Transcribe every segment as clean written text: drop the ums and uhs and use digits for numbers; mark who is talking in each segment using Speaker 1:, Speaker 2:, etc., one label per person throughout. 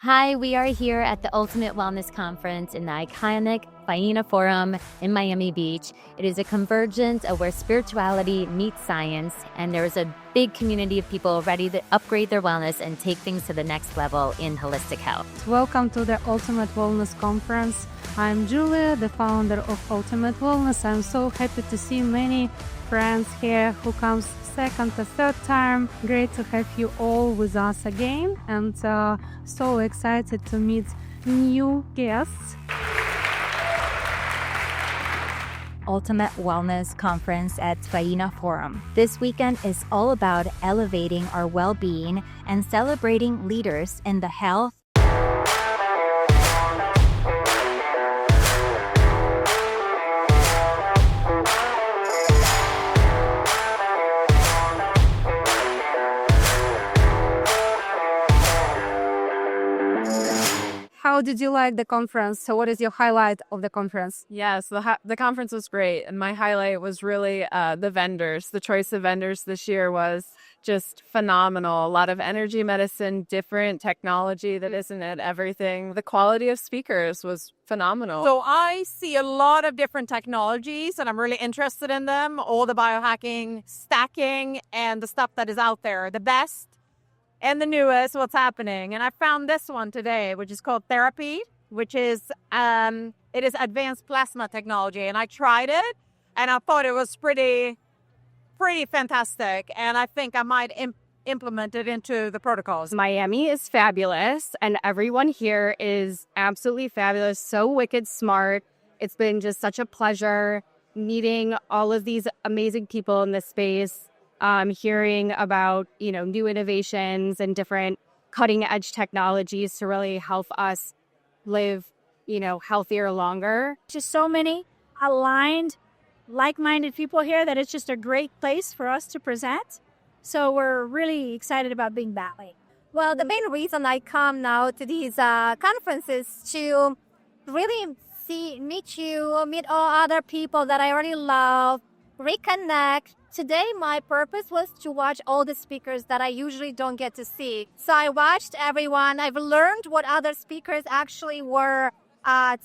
Speaker 1: Hi, we are here at the Ultimate Wellness Conference in the iconic Faena Forum in Miami Beach. It is a convergence of where spirituality meets science, and there is a big community of people ready to upgrade their wellness and take things to the next level in holistic health.
Speaker 2: Welcome to the Ultimate Wellness Conference. I'm Julia, the founder of Ultimate Wellness. I'm so happy to see many friends here who comes second or third time. Great to have you all with us again, and so excited to meet new guests.
Speaker 3: Ultimate Wellness Conference at Faena Forum. This weekend is all about elevating our well-being and celebrating leaders in the health,
Speaker 2: How did you like the conference? So what is your highlight of the conference?
Speaker 4: Yes, the conference was great. And my highlight was really the vendors. The choice of vendors this year was just phenomenal. A lot of energy medicine, different technology that isn't at everything. The quality of speakers was phenomenal.
Speaker 5: So I see a lot of different technologies and I'm really interested in them. All the biohacking, stacking, and the stuff that is out there. The best and the newest, what's happening. And I found this one today, which is called Therapy, which is, it is advanced plasma technology. And I tried it and I thought it was pretty fantastic. And I think I might implement it into the protocols.
Speaker 6: Miami is fabulous and everyone here is absolutely fabulous. So wicked smart. It's been just such a pleasure meeting all of these amazing people in this space. Hearing about, new innovations and different cutting edge technologies to really help us live, healthier longer.
Speaker 7: Just so many aligned, like-minded people here that it's just a great place for us to present. So we're really excited about being that way.
Speaker 8: Well, the main reason I come now to these conferences to really meet all other people that I already love, reconnect. Today, my purpose was to watch all the speakers that I usually don't get to see. So I watched everyone. I've learned what other speakers actually were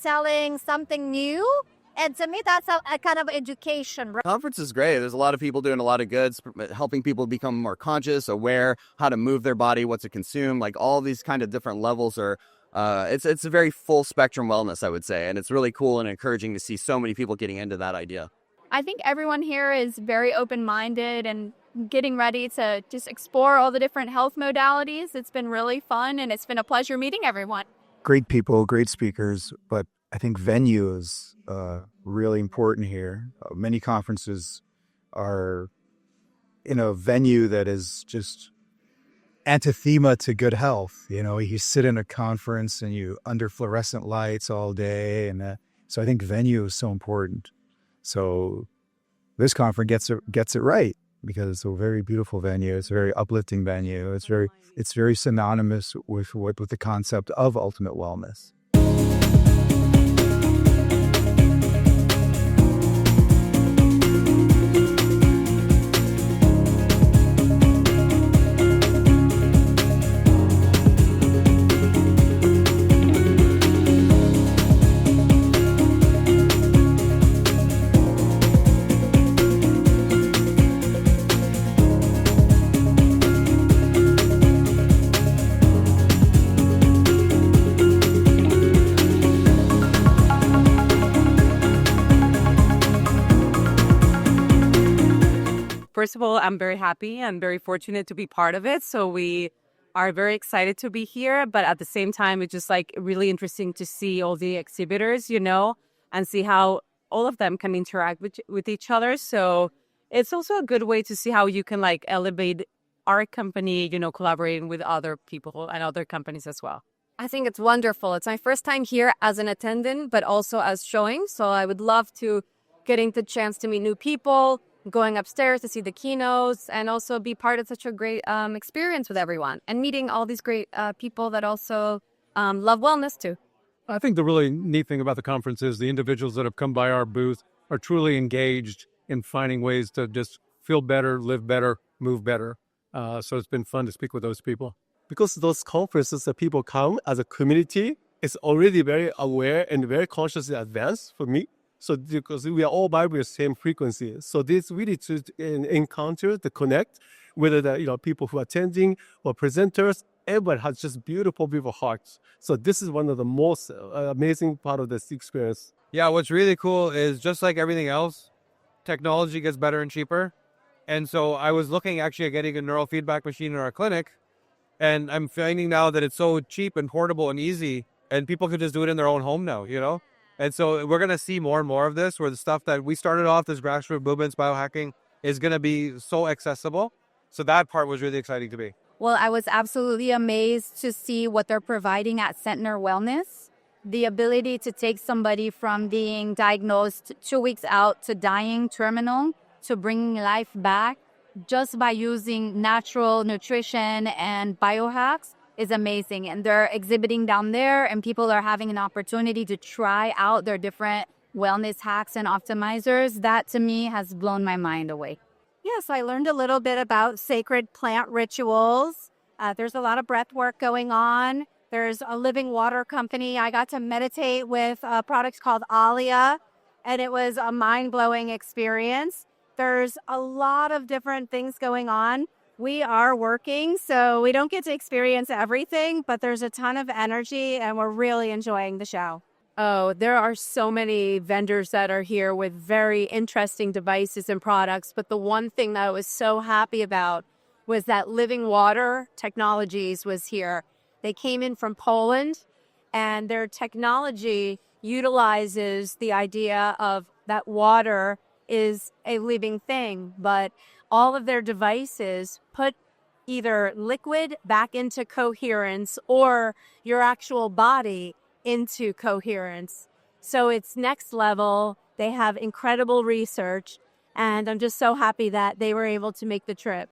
Speaker 8: telling something new. And to me, that's a kind of education.
Speaker 9: The conference is great. There's a lot of people doing a lot of good, helping people become more conscious, aware, how to move their body, what to consume, like all these kind of different levels are. It's a very full spectrum wellness, I would say. And it's really cool and encouraging to see so many people getting into that idea.
Speaker 6: I think everyone here is very open-minded and getting ready to just explore all the different health modalities. It's been really fun and it's been a pleasure meeting everyone.
Speaker 10: Great people, great speakers, but I think venue is really important here. Many conferences are in a venue that is just anathema to good health. You sit in a conference and you under fluorescent lights all day. And so I think venue is so important. So this conference gets it right because it's a very beautiful venue. It's a very uplifting venue. It's very synonymous with the concept of ultimate wellness.
Speaker 4: First of all, I'm very happy and very fortunate to be part of it. So we are very excited to be here. But at the same time, it's just really interesting to see all the exhibitors, and see how all of them can interact with each other. So it's also a good way to see how you can elevate our company, collaborating with other people and other companies as well.
Speaker 11: I think it's wonderful. It's my first time here as an attendant, but also as showing. So I would love to getting the chance to meet new people, going upstairs to see the keynotes, and also be part of such a great experience with everyone and meeting all these great people that also love wellness too.
Speaker 12: I think the really neat thing about the conference is the individuals that have come by our booth are truly engaged in finding ways to just feel better, live better, move better. So it's been fun to speak with those people.
Speaker 13: because those conferences that people come as a community is already very aware and very consciously advanced for me. So because we are all vibrating the same frequency, so this really to encounter, to connect, whether the people who are attending or presenters, everyone has just beautiful, beautiful hearts. So this is one of the most amazing part of this experience.
Speaker 14: Yeah, what's really cool is just like everything else, technology gets better and cheaper. And so I was looking actually at getting a neurofeedback machine in our clinic, and I'm finding now that it's so cheap and portable and easy, and people can just do it in their own home now. And so we're going to see more and more of this, where the stuff that we started off, this grassroots movements, biohacking, is going to be so accessible. So that part was really exciting to me.
Speaker 15: Well, I was absolutely amazed to see what they're providing at Centner Wellness. The ability to take somebody from being diagnosed 2 weeks out to dying terminal to bringing life back just by using natural nutrition and biohacks is amazing. And they're exhibiting down there, and people are having an opportunity to try out their different wellness hacks and optimizers. That to me has blown my mind away.
Speaker 8: Yes, I learned a little bit about sacred plant rituals. There's a lot of breath work going on. There's a living water company. I got to meditate with products called Alia, and it was a mind-blowing experience. There's a lot of different things going on. We are working, so we don't get to experience everything, but there's a ton of energy, and we're really enjoying the show.
Speaker 11: Oh, there are so many vendors that are here with very interesting devices and products. But the one thing that I was so happy about was that Living Water Technologies was here. They came in from Poland, and their technology utilizes the idea of that water is a living thing, but all of their devices put either liquid back into coherence or your actual body into coherence. So it's next level. They have incredible research, and I'm just so happy that they were able to make the trip.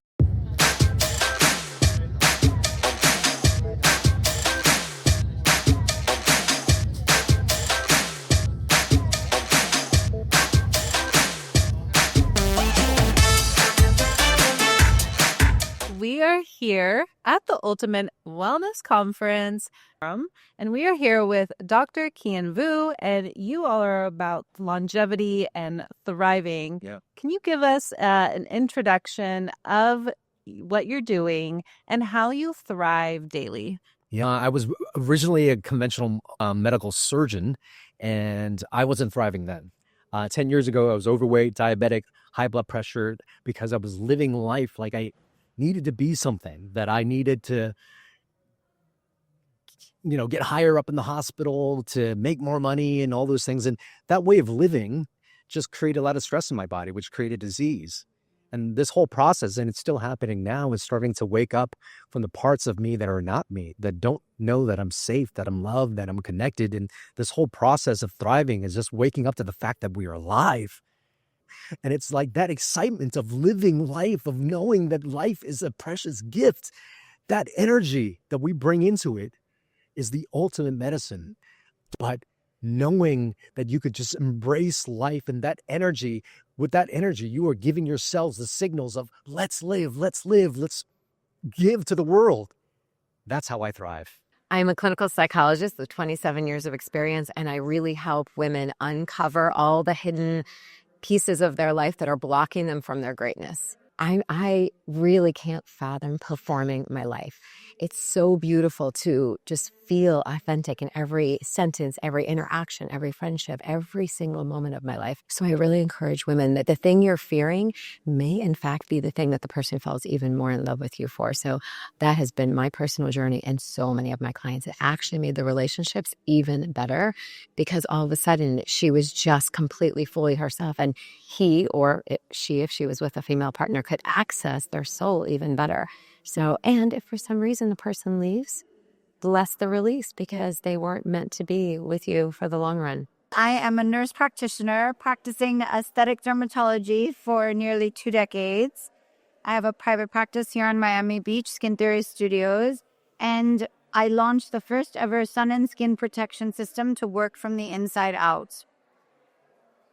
Speaker 16: We are here at the Ultimate Wellness Conference, and we are here with Dr. Kian Vu, and you all are about longevity and thriving.
Speaker 14: Yeah.
Speaker 16: Can you give us an introduction of what you're doing and how you thrive daily?
Speaker 17: Yeah, I was originally a conventional medical surgeon, and I wasn't thriving then. 10 years ago, I was overweight, diabetic, high blood pressure, because I was living life like I needed to be something, that I needed to, get higher up in the hospital to make more money and all those things. And that way of living just created a lot of stress in my body, which created disease. And this whole process, and it's still happening now, is starting to wake up from the parts of me that are not me, that don't know that I'm safe, that I'm loved, that I'm connected. And this whole process of thriving is just waking up to the fact that we are alive. And it's like that excitement of living life, of knowing that life is a precious gift. That energy that we bring into it is the ultimate medicine. But knowing that you could just embrace life and that energy, with that energy, you are giving yourselves the signals of let's live, let's give to the world. That's how I thrive.
Speaker 18: I'm a clinical psychologist with 27 years of experience, and I really help women uncover all the hidden pieces of their life that are blocking them from their greatness. I really can't fathom performing my life. It's so beautiful to just feel authentic in every sentence, every interaction, every friendship, every single moment of my life. So I really encourage women that the thing you're fearing may in fact be the thing that the person falls even more in love with you for. So that has been my personal journey, and so many of my clients. It actually made the relationships even better because all of a sudden she was just completely fully herself, and he or she, if she was with a female partner, could access their soul even better. So, and if for some reason the person leaves, bless the release because they weren't meant to be with you for the long run.
Speaker 15: I am a nurse practitioner practicing aesthetic dermatology for nearly 2 decades. I have a private practice here on Miami Beach, Skin Theory Studios, and I launched the first ever sun and skin protection system to work from the inside out.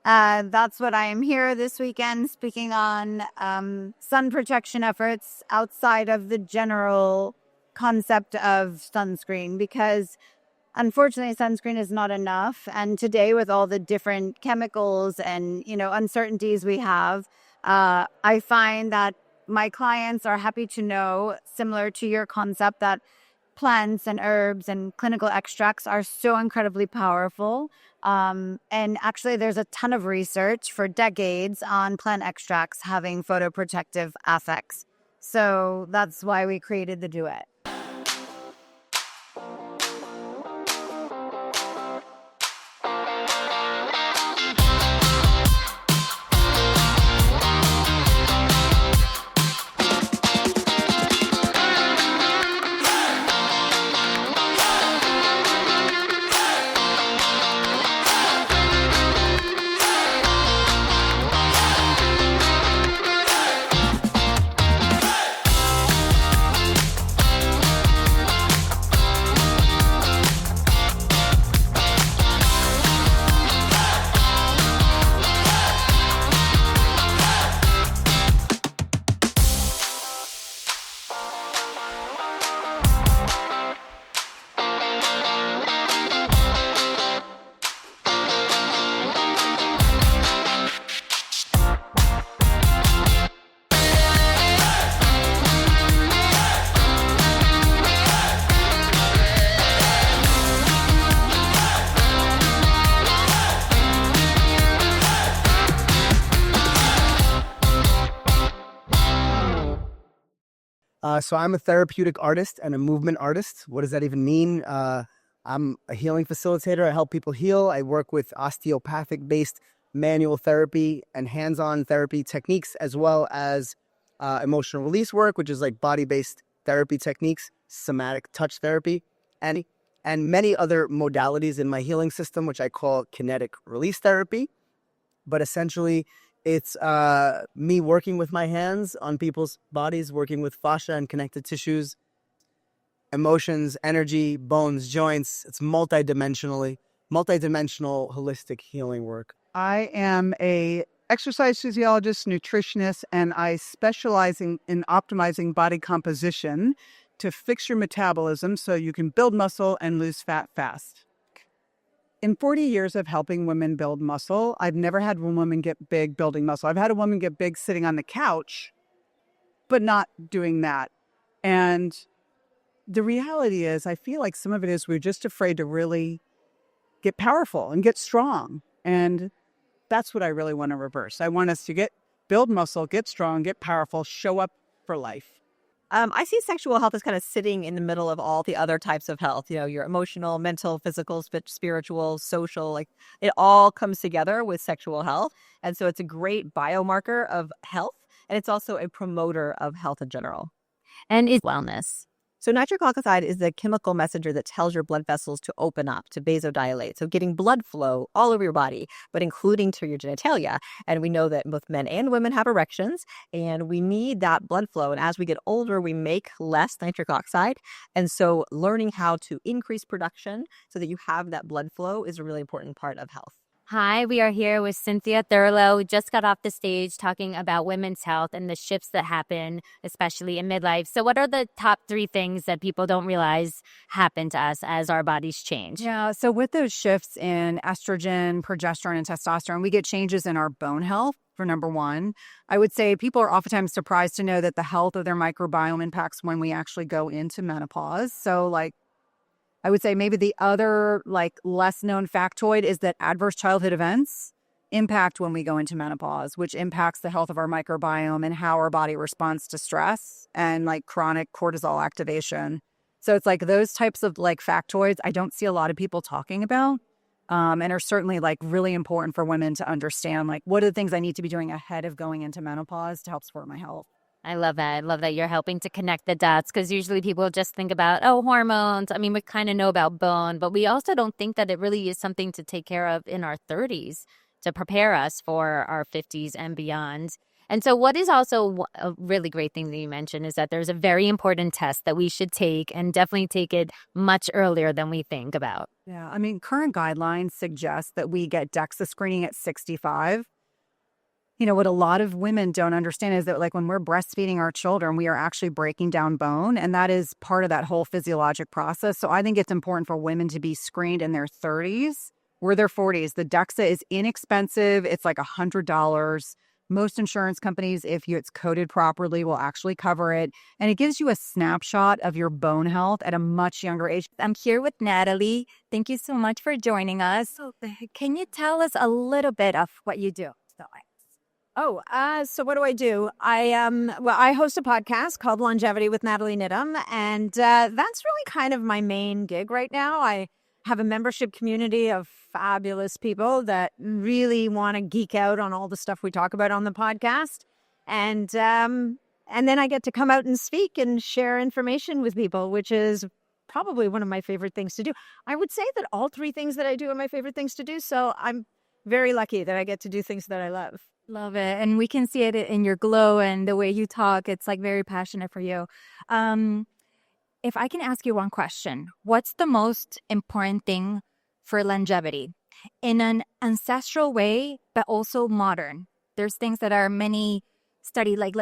Speaker 15: That's what I am here this weekend speaking on sun protection efforts outside of the general concept of sunscreen because unfortunately sunscreen is not enough. And today with all the different chemicals and, uncertainties we have, I find that my clients are happy to know, similar to your concept, that plants and herbs and clinical extracts are so incredibly powerful. And actually, there's a ton of research for decades on plant extracts having photoprotective effects. So that's why we created the duet.
Speaker 19: So I'm a therapeutic artist and a movement artist. What does that even mean? I'm a healing facilitator. I help people heal. I work with osteopathic-based manual therapy and hands-on therapy techniques, as well as emotional release work, which is like body-based therapy techniques, somatic touch therapy, and many other modalities in my healing system, which I call kinetic release therapy. But essentially, it's me working with my hands on people's bodies, working with fascia and connective tissues, emotions, energy, bones, joints. It's multidimensional holistic healing work.
Speaker 20: I am a exercise physiologist, nutritionist, and I specialize in optimizing body composition to fix your metabolism so you can build muscle and lose fat fast. In 40 years of helping women build muscle, I've never had one woman get big building muscle. I've had a woman get big sitting on the couch, but not doing that. And the reality is, I feel like some of it is we're just afraid to really get powerful and get strong. And that's what I really want to reverse. I want us to build muscle, get strong, get powerful, show up for life.
Speaker 21: I see sexual health as kind of sitting in the middle of all the other types of health, your emotional, mental, physical, spiritual, social, like it all comes together with sexual health. And so it's a great biomarker of health. And it's also a promoter of health in general.
Speaker 1: And it's wellness.
Speaker 21: So nitric oxide is the chemical messenger that tells your blood vessels to open up, to vasodilate. So getting blood flow all over your body, but including to your genitalia. And we know that both men and women have erections, and we need that blood flow. And as we get older, we make less nitric oxide. And so learning how to increase production so that you have that blood flow is a really important part of health.
Speaker 1: Hi, we are here with Cynthia Thurlow. We just got off the stage talking about women's health and the shifts that happen, especially in midlife. So what are the top 3 things that people don't realize happen to us as our bodies change?
Speaker 22: Yeah, so with those shifts in estrogen, progesterone, and testosterone, we get changes in our bone health, for number one. I would say people are oftentimes surprised to know that the health of their microbiome impacts when we actually go into menopause. So I would say maybe the other less known factoid is that adverse childhood events impact when we go into menopause, which impacts the health of our microbiome and how our body responds to stress and chronic cortisol activation. So it's those types of factoids I don't see a lot of people talking about, and are certainly really important for women to understand. What are the things I need to be doing ahead of going into menopause to help support my health?
Speaker 1: I love that. I love that you're helping to connect the dots, because usually people just think about, hormones. I mean, we kind of know about bone, but we also don't think that it really is something to take care of in our 30s to prepare us for our 50s and beyond. And so what is also a really great thing that you mentioned is that there's a very important test that we should take, and definitely take it much earlier than we think about.
Speaker 22: Yeah, I mean, current guidelines suggest that we get DEXA screening at 65. what a lot of women don't understand is that, like, when we're breastfeeding our children, we are actually breaking down bone, and that is part of that whole physiologic process. So I think it's important for women to be screened in their 30s or their 40s. The DEXA is inexpensive. It's like $100. Most insurance companies, if it's coded properly, will actually cover it. And it gives you a snapshot of your bone health at a much younger age.
Speaker 2: I'm here with Natalie. Thank you so much for joining us. Can you tell us a little bit of what you do?
Speaker 3: So what do I do? I host a podcast called Longevity with Natalie Nidham, and that's really kind of my main gig right now. I have a membership community of fabulous people that really want to geek out on all the stuff we talk about on the podcast. And then I get to come out and speak and share information with people, which is probably one of my favorite things to do. I would say that all three things that I do are my favorite things to do. So I'm very lucky that I get to do things that I love.
Speaker 2: Love it. And we can see it in your glow and the way you talk. It's like very passionate for you. If I can ask you one question, what's the most important thing for longevity in an ancestral way, but also modern? There's things that are many studied, like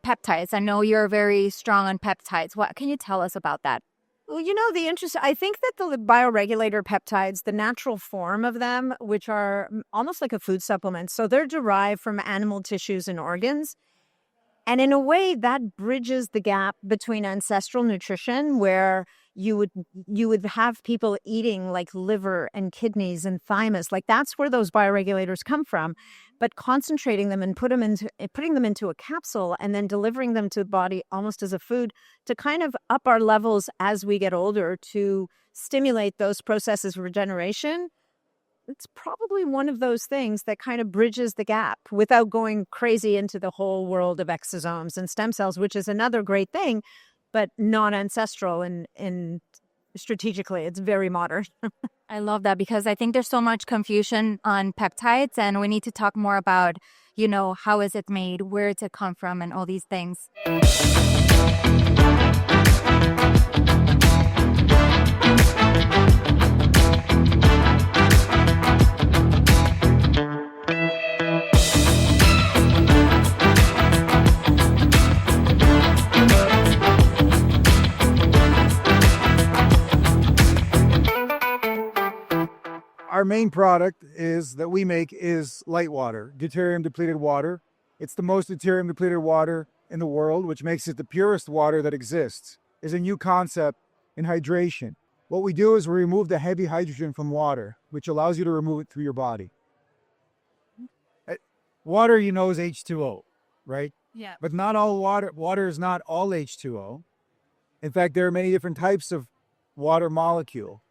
Speaker 2: peptides. I know you're very strong on peptides. What can you tell us about that?
Speaker 3: Well, I think that the bioregulator peptides, the natural form of them, which are almost like a food supplement, so they're derived from animal tissues and organs. And in a way, that bridges the gap between ancestral nutrition, where you would have people eating like liver and kidneys and thymus. Like, that's where those bioregulators come from. But concentrating them and putting them into a capsule and then delivering them to the body almost as a food to kind of up our levels as we get older to stimulate those processes of regeneration. It's probably one of those things that kind of bridges the gap without going crazy into the whole world of exosomes and stem cells, which is another great thing, but not ancestral and strategically. It's very modern.
Speaker 2: I love that, because I think there's so much confusion on peptides, and we need to talk more about, how is it made, where does it come from, and all these things.
Speaker 10: Our main product that we make is light water, deuterium depleted water. It's the most deuterium depleted water in the world, which makes it the purest water that exists. It's a new concept in hydration. What we do is we remove the heavy hydrogen from water, which allows you to remove it through your body. Water, is H2O, right?
Speaker 2: Yeah.
Speaker 10: But not all water. Water is not all H2O. In fact, there are many different types of water molecule.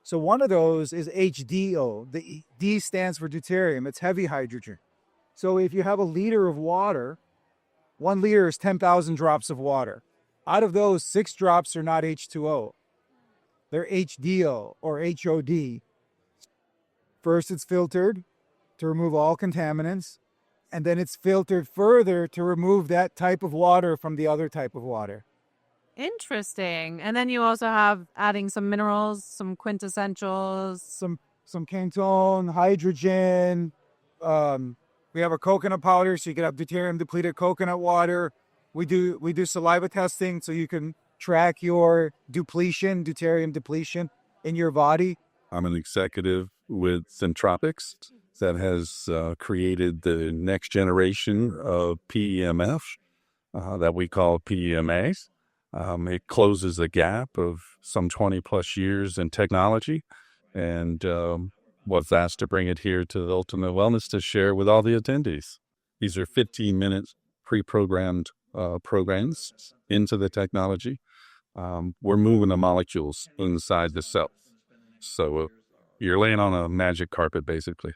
Speaker 10: So one of those is HDO. The D stands for deuterium. It's heavy hydrogen. So if you have a liter of water, 1 liter is 10,000 drops of water. Out of those, 6 drops are not H2O. They're HDO or HOD. First, it's filtered to remove all contaminants, and then it's filtered further to remove that type of water from the other type of water.
Speaker 16: Interesting. And then you also have adding some minerals, some quintessentials,
Speaker 10: some ketone, hydrogen. We have a coconut powder, so you can have deuterium depleted coconut water. We do saliva testing, so you can track your deuterium depletion in your body.
Speaker 23: I'm an executive with Centropics that has created the next generation of PEMF that we call PEMAs. It closes a gap of some 20 plus years in technology, and was asked to bring it here to the Ultimate Wellness to share with all the attendees. These are 15-minute pre-programmed programs into the technology. We're moving the molecules inside the cell. So you're laying on a magic carpet, basically.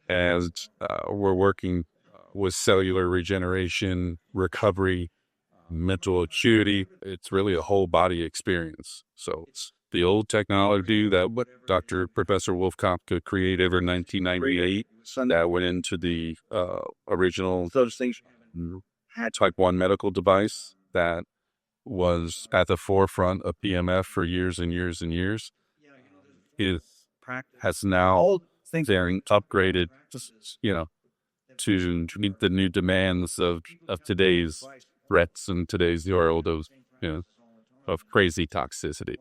Speaker 23: And we're working with cellular regeneration, recovery, mental acuity. It's really a whole body experience. So the old technology that Professor Wolfkopka created in 1998 that went into the original type 1 medical device that was at the forefront of PMF for years and years and years, has now been upgraded, to meet the new demands of today's threats and today's world of, of crazy toxicity,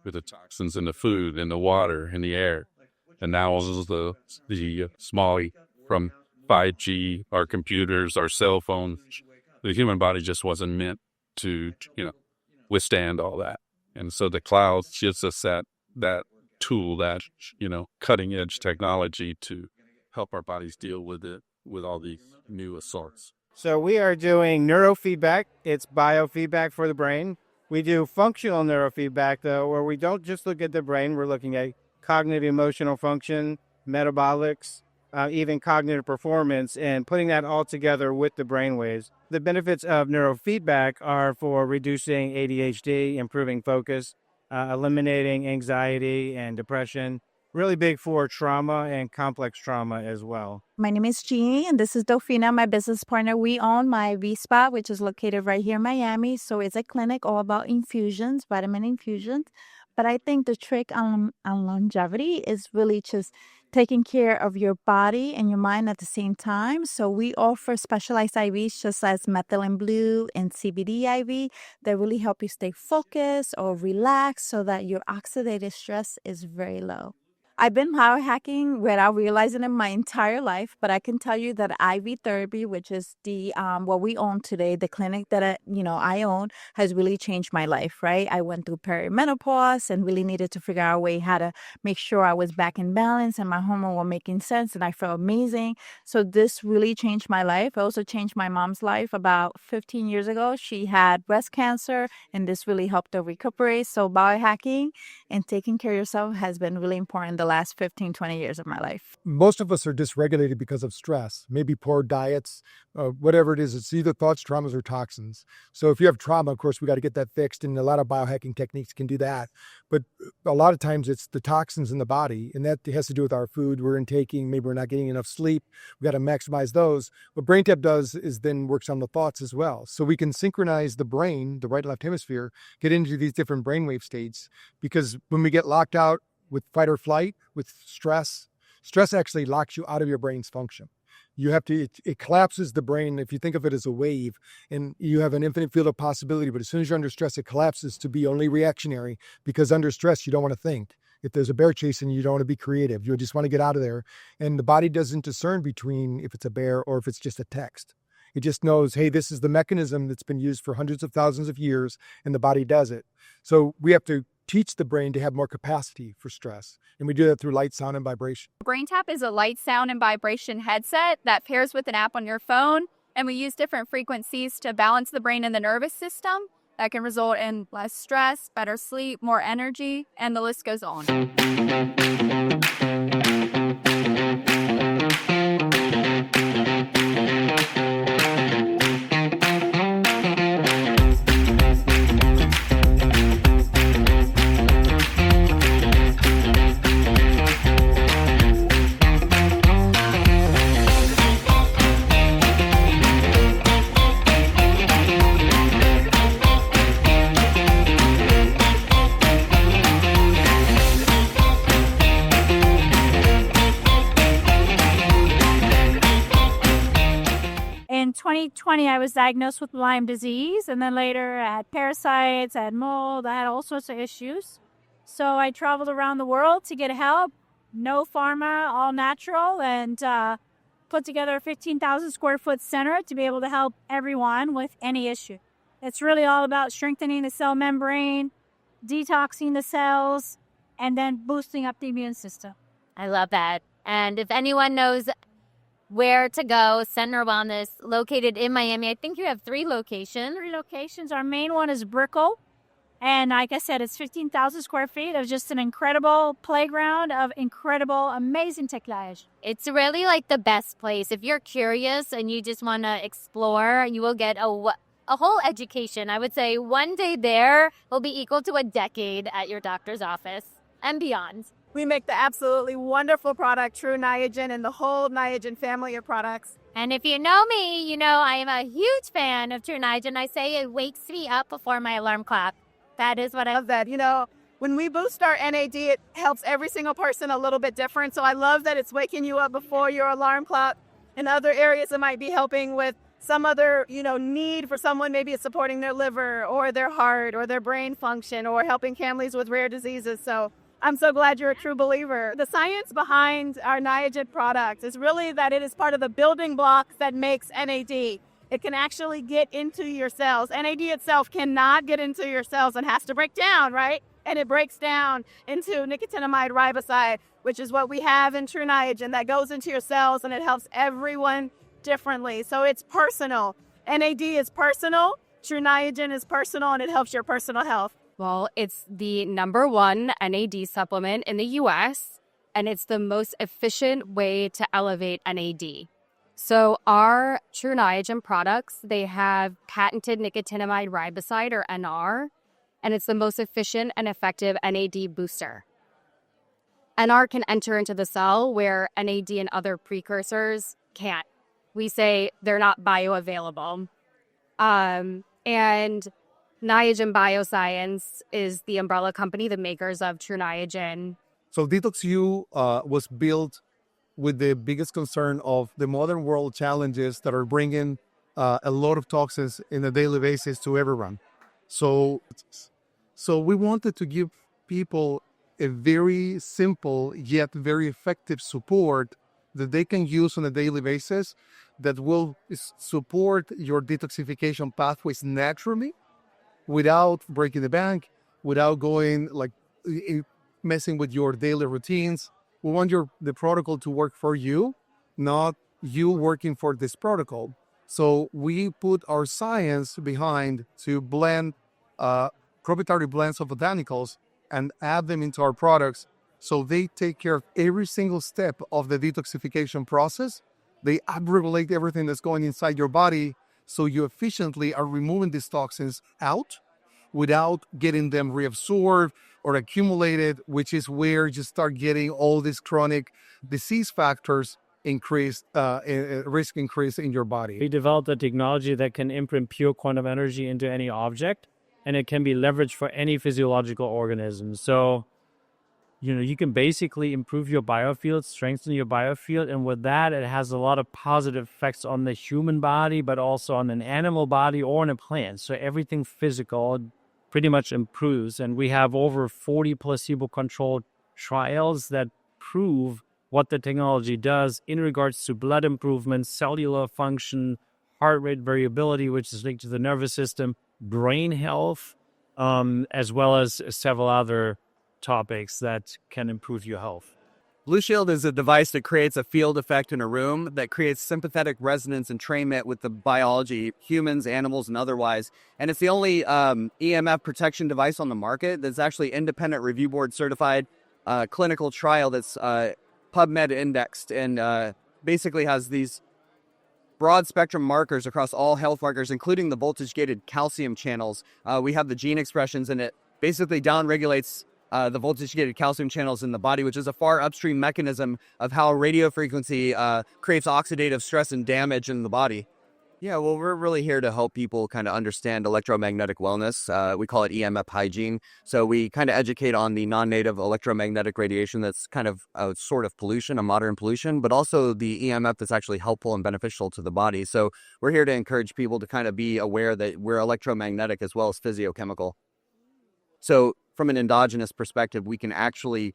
Speaker 23: with the toxins in the food, in the water, in the air, and now all the small from 5G, our computers, our cell phones. The human body just wasn't meant to, withstand all that. And so the cloud gives us that tool, that, cutting edge technology to help our bodies deal with it, with all these new assaults.
Speaker 5: So we are doing neurofeedback. It's biofeedback for the brain. We do functional neurofeedback, though, where we don't just look at the brain. We're looking at cognitive emotional function, metabolics, even cognitive performance, and putting that all together with the brain waves. The benefits of neurofeedback are for reducing ADHD, improving focus, eliminating anxiety and depression. Really big for trauma and complex trauma as well.
Speaker 7: My name is Jeannie, and this is Delphina, my business partner. We own my V-Spa, which is located right here in Miami. So it's a clinic all about infusions, vitamin infusions. But I think the trick on longevity is really just taking care of your body and your mind at the same time. So we offer specialized IVs just as methylene blue and CBD IV that really help you stay focused or relaxed so that your oxidative stress is very low. I've been biohacking without realizing it my entire life, but I can tell you that IV therapy, which is the what we own today, the clinic that I own, has really changed my life. Right, I went through perimenopause and really needed to figure out a way how to make sure I was back in balance and my hormones were making sense, and I felt amazing. So this really changed my life. It also changed my mom's life about 15 years ago. She had breast cancer, and this really helped her recuperate. So biohacking and taking care of yourself has been really important the last 15, 20 years of my life.
Speaker 9: Most of us are dysregulated because of stress, maybe poor diets, whatever it is. It's either thoughts, traumas, or toxins. So if you have trauma, of course, we got to get that fixed. And a lot of biohacking techniques can do that. But a lot of times it's the toxins in the body. And that has to do with our food we're intaking. Maybe we're not getting enough sleep. We got to maximize those. What BrainTap does is then works on the thoughts as well. So we can synchronize the brain, the right and left hemisphere, get into these different brainwave states. Because when we get locked out with fight or flight, with stress actually locks you out of your brain's function. You have to, it collapses the brain. If you think of it as a wave, and you have an infinite field of possibility, but as soon as you're under stress, it collapses to be only reactionary, because under stress, you don't want to think. If there's a bear chasing you, don't want to be creative. You just want to get out of there. And the body doesn't discern between if it's a bear or if it's just a text. It just knows, hey, this is the mechanism that's been used for hundreds of thousands of years, and the body does it. So we have to teach the brain to have more capacity for stress. And we do that through light, sound, and vibration.
Speaker 24: BrainTap is a light, sound, and vibration headset that pairs with an app on your phone. And we use different frequencies to balance the brain and the nervous system. That can result in less stress, better sleep, more energy, and the list goes on.
Speaker 25: In 2020, I was diagnosed with Lyme disease, and then later I had parasites, I had mold, I had all sorts of issues. So I traveled around the world to get help, no pharma, all natural, and put together a 15,000 square foot center to be able to help everyone with any issue. It's really all about strengthening the cell membrane, detoxing the cells, and then boosting up the immune system.
Speaker 1: I love that. And if anyone knows where to go, Center Wellness, located in Miami. I think you have 3 locations.
Speaker 25: 3 locations. Our main one is Brickell. And like I said, it's 15,000 square feet of just an incredible playground of incredible, amazing technology.
Speaker 1: It's really like the best place. If you're curious and you just want to explore, you will get a whole education. I would say one day there will be equal to a decade at your doctor's office and beyond.
Speaker 24: We make the absolutely wonderful product, True Niagen, and the whole Niagen family of products.
Speaker 1: And if you know me, you know I am a huge fan of True Niagen. I say it wakes me up before my alarm clock. That is what I
Speaker 24: love. That, when we boost our NAD, it helps every single person a little bit different. So I love that it's waking you up before your alarm clock.
Speaker 4: In other areas, it might be helping with some other, need for someone. Maybe it's supporting their liver or their heart or their brain function or helping families with rare diseases. So I'm so glad you're a true believer. The science behind our Niagen product is really that it is part of the building blocks that makes NAD. It can actually get into your cells. NAD itself cannot get into your cells and has to break down, right? And it breaks down into nicotinamide riboside, which is what we have in True Niagen that goes into your cells, and it helps everyone differently. So it's personal. NAD is personal. True Niagen is personal, and it helps your personal health.
Speaker 11: Well, it's the #1 NAD supplement in the US, and it's the most efficient way to elevate NAD. So our True Niagen products, they have patented nicotinamide riboside, or NR, and it's the most efficient and effective NAD booster. NR can enter into the cell where NAD and other precursors can't. We say they're not bioavailable. And Niagen Bioscience is the umbrella company, the makers of True Niagen.
Speaker 6: So Detox U was built with the biggest concern of the modern world challenges that are bringing a lot of toxins in a daily basis to everyone. So we wanted to give people a very simple yet very effective support that they can use on a daily basis that will support your detoxification pathways naturally without breaking the bank, without going messing with your daily routines. We want the protocol to work for you, not you working for this protocol. So we put our science behind to blend proprietary blends of botanicals and add them into our products so they take care of every single step of the detoxification process. They upregulate everything that's going inside your body so you efficiently are removing these toxins out without getting them reabsorbed or accumulated, which is where you start getting all these chronic disease factors risk increase in your body.
Speaker 8: We developed a technology that can imprint pure quantum energy into any object, and it can be leveraged for any physiological organism. So, you can basically improve your biofield, strengthen your biofield, and with that, it has a lot of positive effects on the human body, but also on an animal body or on a plant. So everything physical pretty much improves, and we have over 40 placebo-controlled trials that prove what the technology does in regards to blood improvement, cellular function, heart rate variability, which is linked to the nervous system, brain health, as well as several other topics that can improve your health.
Speaker 12: Blue Shield is a device that creates a field effect in a room that creates sympathetic resonance entrainment with the biology, humans, animals, and otherwise. And it's the only EMF protection device on the market that's actually independent review board certified clinical trial that's PubMed indexed and basically has these broad spectrum markers across all health markers, including the voltage gated calcium channels. We have the gene expressions, and it basically downregulates the voltage-gated calcium channels in the body, which is a far upstream mechanism of how radio frequency creates oxidative stress and damage in the body. Yeah, well, we're really here to help people kind of understand electromagnetic wellness. We call it EMF hygiene. So we kind of educate on the non-native electromagnetic radiation that's kind of a sort of pollution, a modern pollution, but also the EMF that's actually helpful and beneficial to the body. So we're here to encourage people to kind of be aware that we're electromagnetic as well as physiochemical. So from an endogenous perspective, we can actually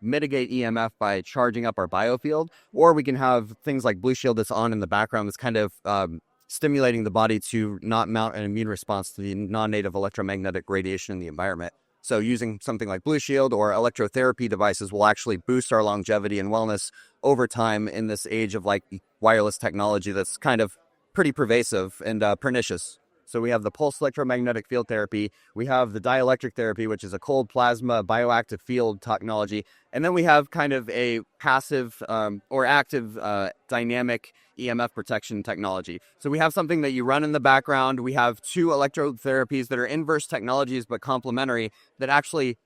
Speaker 12: mitigate EMF by charging up our biofield, or we can have things like Blue Shield that's on in the background that's kind of stimulating the body to not mount an immune response to the non-native electromagnetic radiation in the environment. So using something like Blue Shield or electrotherapy devices will actually boost our longevity and wellness over time in this age of wireless technology that's kind of pretty pervasive and pernicious. So we have the pulse electromagnetic field therapy, we have the dielectric therapy, which is a cold plasma bioactive field technology, and then we have kind of a passive or active dynamic EMF protection technology. So we have something that you run in the background. We have two electrotherapies that are inverse technologies but complementary that actually,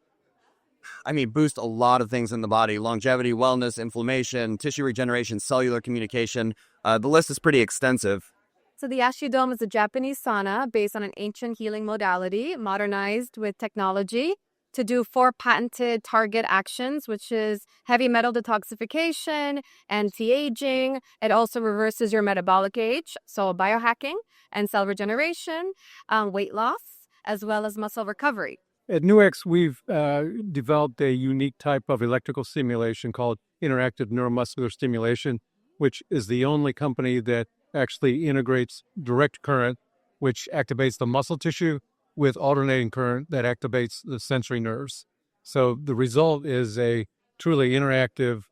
Speaker 12: boost a lot of things in the body: longevity, wellness, inflammation, tissue regeneration, cellular communication. The list is pretty extensive.
Speaker 11: So the Ashidome is a Japanese sauna based on an ancient healing modality, modernized with technology to do 4 patented target actions, which is heavy metal detoxification, anti-aging. It also reverses your metabolic age, so biohacking and cell regeneration, weight loss, as well as muscle recovery.
Speaker 8: At Nuix, we've developed a unique type of electrical stimulation called interactive neuromuscular stimulation, which is the only company that actually integrates direct current, which activates the muscle tissue, with alternating current that activates the sensory nerves. So the result is a truly interactive,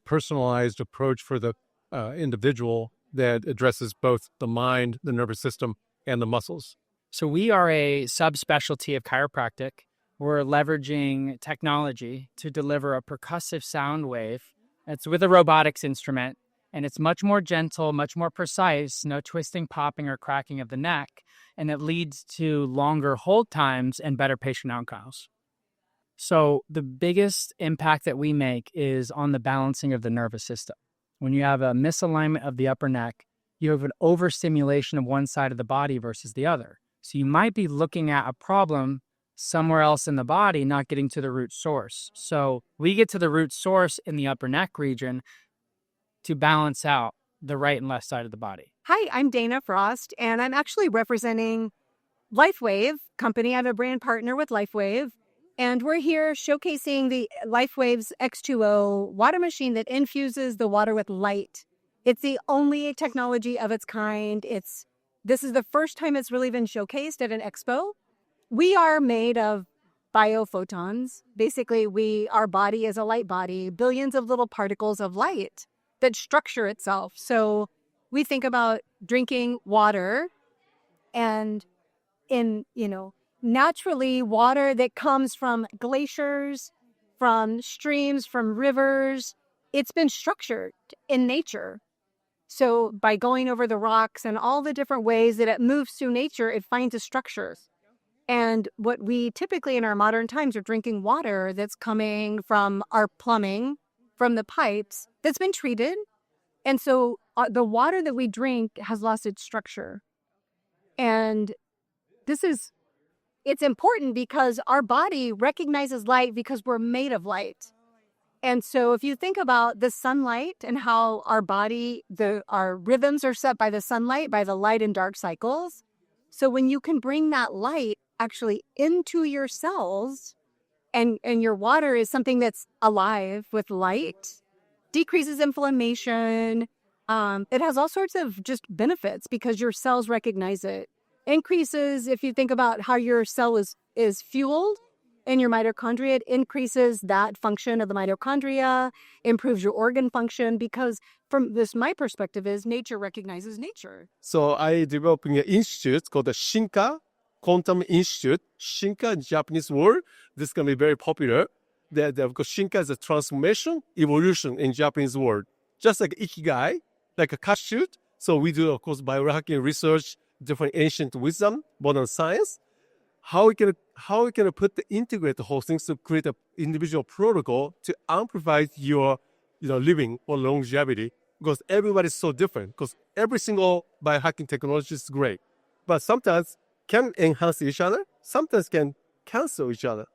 Speaker 8: personalized approach for the individual that addresses both the mind, the nervous system, and the muscles.
Speaker 13: So we are a subspecialty of chiropractic. We're leveraging technology to deliver a percussive sound wave. It's with a robotics instrument, and it's much more gentle, much more precise, no twisting, popping, or cracking of the neck, and it leads to longer hold times and better patient outcomes. So the biggest impact that we make is on the balancing of the nervous system. When you have a misalignment of the upper neck, you have an overstimulation of one side of the body versus the other. So you might be looking at a problem somewhere else in the body, not getting to the root source. So we get to the root source in the upper neck region to balance out the right and left side of the body.
Speaker 14: Hi, I'm Dana Frost, and I'm actually representing LifeWave company. I'm a brand partner with LifeWave, and we're here showcasing the LifeWave's X2O water machine that infuses the water with light. It's the only technology of its kind. This is the first time it's really been showcased at an expo. We are made of biophotons. Basically, our body is a light body, billions of little particles of light that structure itself. So we think about drinking water, and naturally water that comes from glaciers, from streams, from rivers, it's been structured in nature. So by going over the rocks and all the different ways that it moves through nature, it finds a structure. And what we typically in our modern times are drinking water that's coming from our plumbing, from the pipes, that's been treated. And so the water that we drink has lost its structure. And it's important because our body recognizes light because we're made of light. And so if you think about the sunlight and how our body, our rhythms are set by the sunlight, by the light and dark cycles. So when you can bring that light actually into your cells, and your water is something that's alive with light, decreases inflammation. It has all sorts of just benefits because your cells recognize it. Increases, if you think about how your cell is fueled, in your mitochondria, it increases that function of the mitochondria, improves your organ function, because from this, my perspective is nature recognizes nature.
Speaker 15: So I developing an institute called the Shinka Quantum Institute. Shinka in Japanese word, this is going to be very popular. Because Shinka is a transformation, evolution in Japanese word. Just like Ikigai, like a cat shoot. So we do, of course, biohacking research, different ancient wisdom, modern science. How we can integrate the whole things to create an individual protocol to amplify your living or longevity, because everybody's so different, because every single biohacking technology is great, but sometimes can enhance each other, sometimes can cancel each other.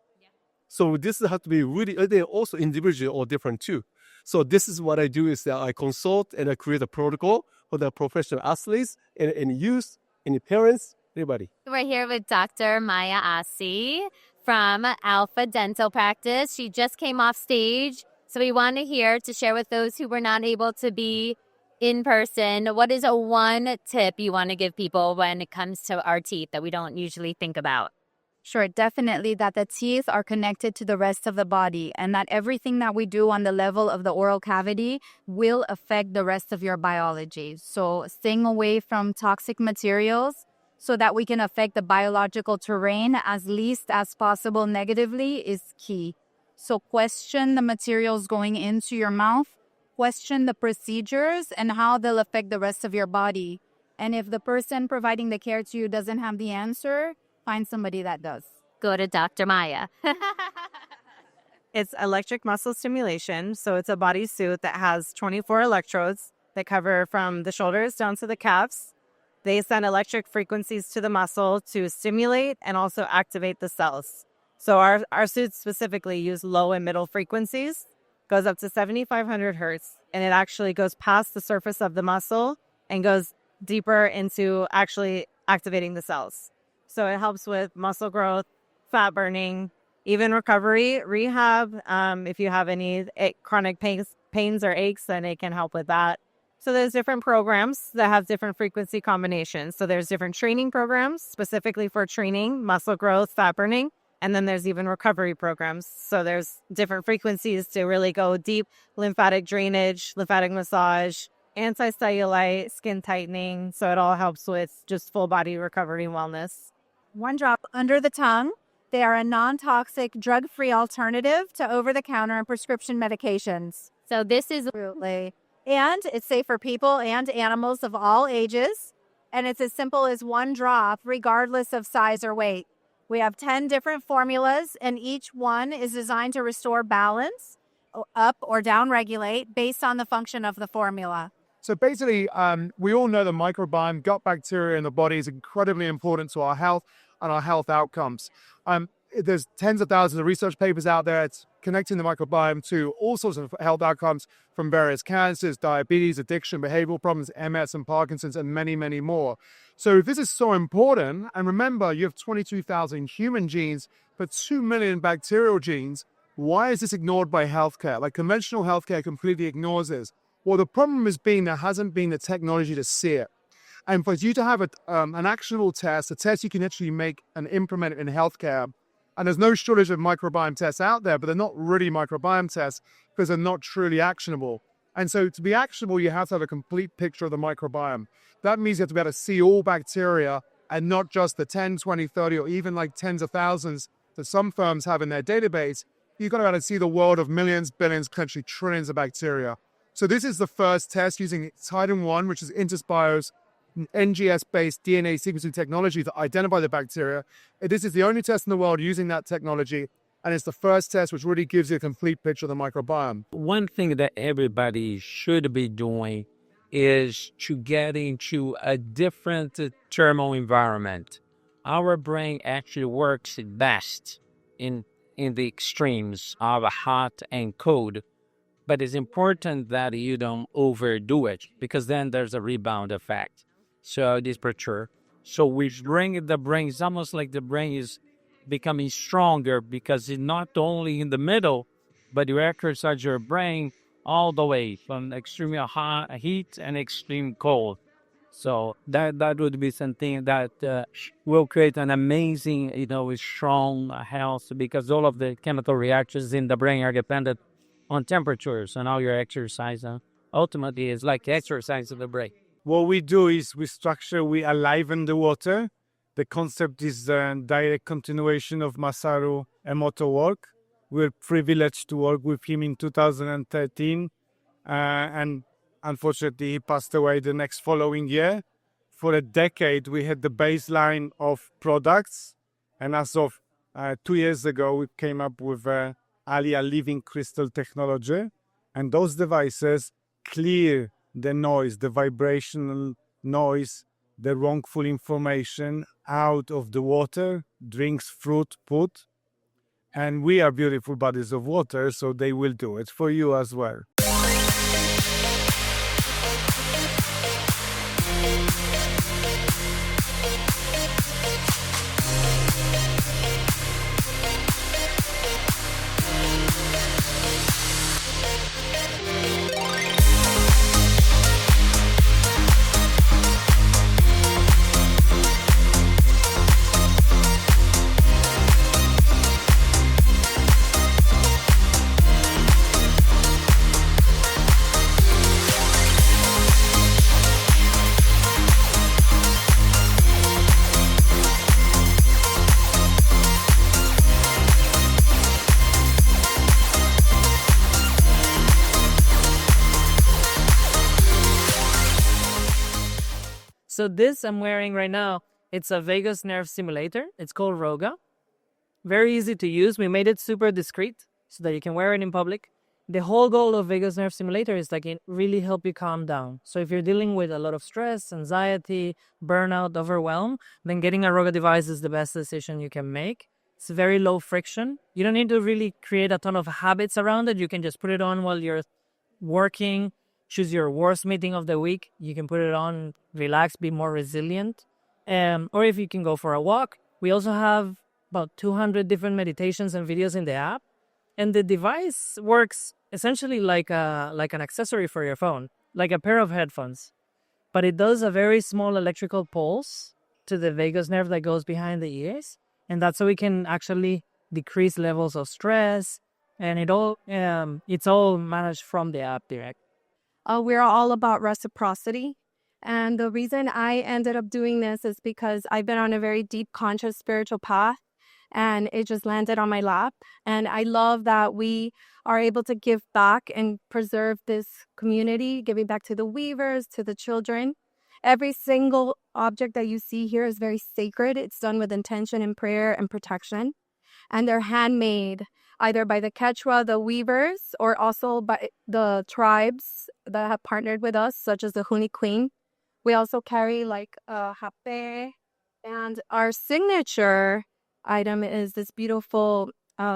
Speaker 15: So this has to be really, they're also individual or different too. So this is what I do is that I consult and I create a protocol for the professional athletes and youth, any parents, anybody.
Speaker 1: We're here with Dr. Maya Asi from Alpha Dental Practice. She just came off stage, so we want to share with those who were not able to be in person, what is one tip you want to give people when it comes to our teeth that we don't usually think about?
Speaker 22: Sure, definitely that the teeth are connected to the rest of the body, and that everything that we do on the level of the oral cavity will affect the rest of your biology. So staying away from toxic materials so that we can affect the biological terrain as least as possible negatively is key. So question the materials going into your mouth, question the procedures and how they'll affect the rest of your body. And if the person providing the care to you doesn't have the answer, find somebody that does.
Speaker 1: Go to Dr. Maya.
Speaker 17: It's electric muscle stimulation. So it's a bodysuit that has 24 electrodes that cover from the shoulders down to the calves. They send electric frequencies to the muscle to stimulate and also activate the cells. So our suits specifically use low and middle frequencies, goes up to 7,500 hertz, and it actually goes past the surface of the muscle and goes deeper into actually activating the cells. So it helps with muscle growth, fat burning, even recovery, rehab. If you have any chronic pains or aches, then it can help with that. So there's different programs that have different frequency combinations. So there's different training programs specifically for training, muscle growth, fat burning. And then there's even recovery programs. So there's different frequencies to really go deep: lymphatic drainage, lymphatic massage, anti-cellulite, skin tightening. So it all helps with just full body recovery and wellness.
Speaker 2: One drop under the tongue. They are a non-toxic, drug-free alternative to over-the-counter and prescription medications.
Speaker 1: So this is
Speaker 2: Absolutely. And it's safe for people and animals of all ages. And it's as simple as one drop, regardless of size or weight. We have 10 different formulas, and each one is designed to restore balance, up or down regulate, based on the function of the formula.
Speaker 9: So basically, we all know the microbiome, gut bacteria in the body is incredibly important to our health and our health outcomes. There's tens of thousands of research papers out there. It's connecting the microbiome to all sorts of health outcomes from various cancers, diabetes, addiction, behavioral problems, MS and Parkinson's, and many, many more. So if this is so important, and remember, you have 22,000 human genes, but 2 million bacterial genes, why is this ignored by healthcare? Like conventional healthcare completely ignores this. Well, the problem has been there hasn't been the technology to see it. And for you to have an actionable test, a test you can actually make and implement in healthcare, and there's no shortage of microbiome tests out there, but they're not really microbiome tests because they're not truly actionable. And so to be actionable, you have to have a complete picture of the microbiome. That means you have to be able to see all bacteria and not just the 10, 20, 30, or even like tens of thousands that some firms have in their database. You've got to be able to see the world of millions, billions, potentially trillions of bacteria. So this is the first test using Titan 1, which is IntusBio's NGS-based DNA sequencing technology to identify the bacteria. This is the only test in the world using that technology, and it's the first test which really gives you a complete picture of the microbiome.
Speaker 3: One thing that everybody should be doing is to get into a different thermal environment. Our brain actually works best in the extremes of hot and cold, but it's important that you don't overdo it because then there's a rebound effect. So this for sure. So we bring the brain, it's almost like the brain is becoming stronger because it's not only in the middle, but you exercise your brain all the way from extreme hot heat and extreme cold. So that would be something that will create an amazing, strong health because all of the chemical reactions in the brain are dependent on temperatures and how your exercise ultimately is like exercise of the brain.
Speaker 5: What we do is we aliven the water. The concept is the direct continuation of Masaru Emoto work. We're privileged to work with him in 2013, and unfortunately he passed away the next following year. For a decade, we had the baseline of products, and as of 2 years ago, we came up with Alia living crystal technology, and those devices clear the noise, the vibrational noise, the wrongful information out of the water, drinks, fruit, put. And we are beautiful bodies of water, so they will do it for you as well.
Speaker 17: So this I'm wearing right now, it's a vagus nerve simulator. It's called Roga. Very easy to use. We made it super discreet so that you can wear it in public. The whole goal of vagus nerve simulator is like it really help you calm down. So if you're dealing with a lot of stress, anxiety, burnout, overwhelm, then getting a Roga device is the best decision you can make.
Speaker 16: It's very low friction. You don't need to really create a ton of habits around it. You can just put it on while you're working, choose your worst meeting of the week. You can put it on, relax, be more resilient. Or if you can go for a walk. We also have about 200 different meditations and videos in the app. And the device works essentially like an accessory for your phone, like a pair of headphones. But it does a very small electrical pulse to the vagus nerve that goes behind the ears. And that's so we can actually decrease levels of stress. And it's all managed from the app direct.
Speaker 11: We're all about reciprocity. And the reason I ended up doing this is because I've been on a very deep, conscious spiritual path, and it just landed on my lap. And I love that we are able to give back and preserve this community, giving back to the weavers, to the children. Every single object that you see here is very sacred. It's done with intention and prayer and protection. And they're handmade either by the Quechua, the weavers, or also by the tribes that have partnered with us, such as the Huni Queen. We also carry like a hape. And our signature item is this beautiful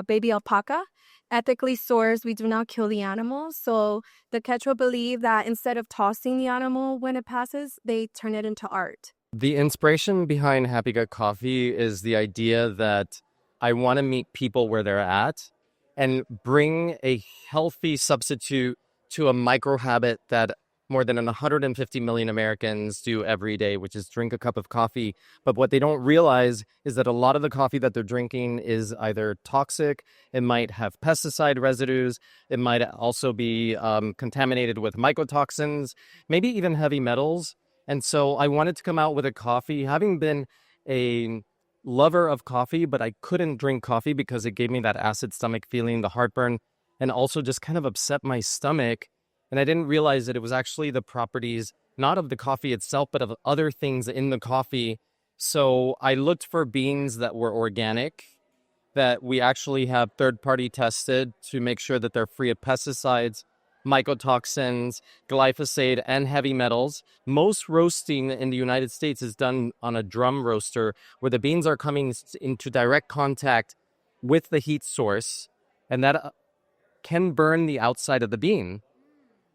Speaker 11: baby alpaca. Ethically sourced, we do not kill the animal. So the Quechua believe that instead of tossing the animal when it passes, they turn it into art.
Speaker 18: The inspiration behind Happy Gut Coffee is the idea that I want to meet people where they're at and bring a healthy substitute to a micro habit that more than 150 million Americans do every day, which is drink a cup of coffee. But what they don't realize is that a lot of the coffee that they're drinking is either toxic, it might have pesticide residues, it might also be contaminated with mycotoxins, maybe even heavy metals. And so I wanted to come out with a coffee, having been a lover of coffee, but I couldn't drink coffee because it gave me that acid stomach feeling, the heartburn, and also just kind of upset my stomach. And I didn't realize that it was actually the properties, not of the coffee itself, but of other things in the coffee. So I looked for beans that were organic, that we actually have third-party tested to make sure that they're free of pesticides, mycotoxins, glyphosate, and heavy metals. Most roasting in the United States is done on a drum roaster where the beans are coming into direct contact with the heat source, and that can burn the outside of the bean.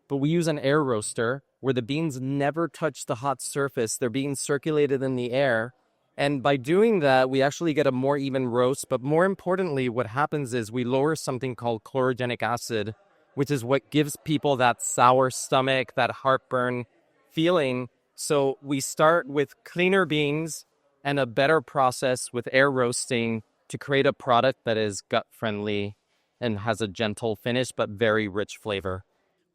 Speaker 18: But we use an air roaster where the beans never touch the hot surface. They're being circulated in the air. And by doing that, we actually get a more even roast. But more importantly, what happens is we lower something called chlorogenic acid, which is what gives people that sour stomach, that heartburn feeling. So we start with cleaner beans and a better process with air roasting to create a product that is gut friendly and has a gentle finish, but very rich flavor.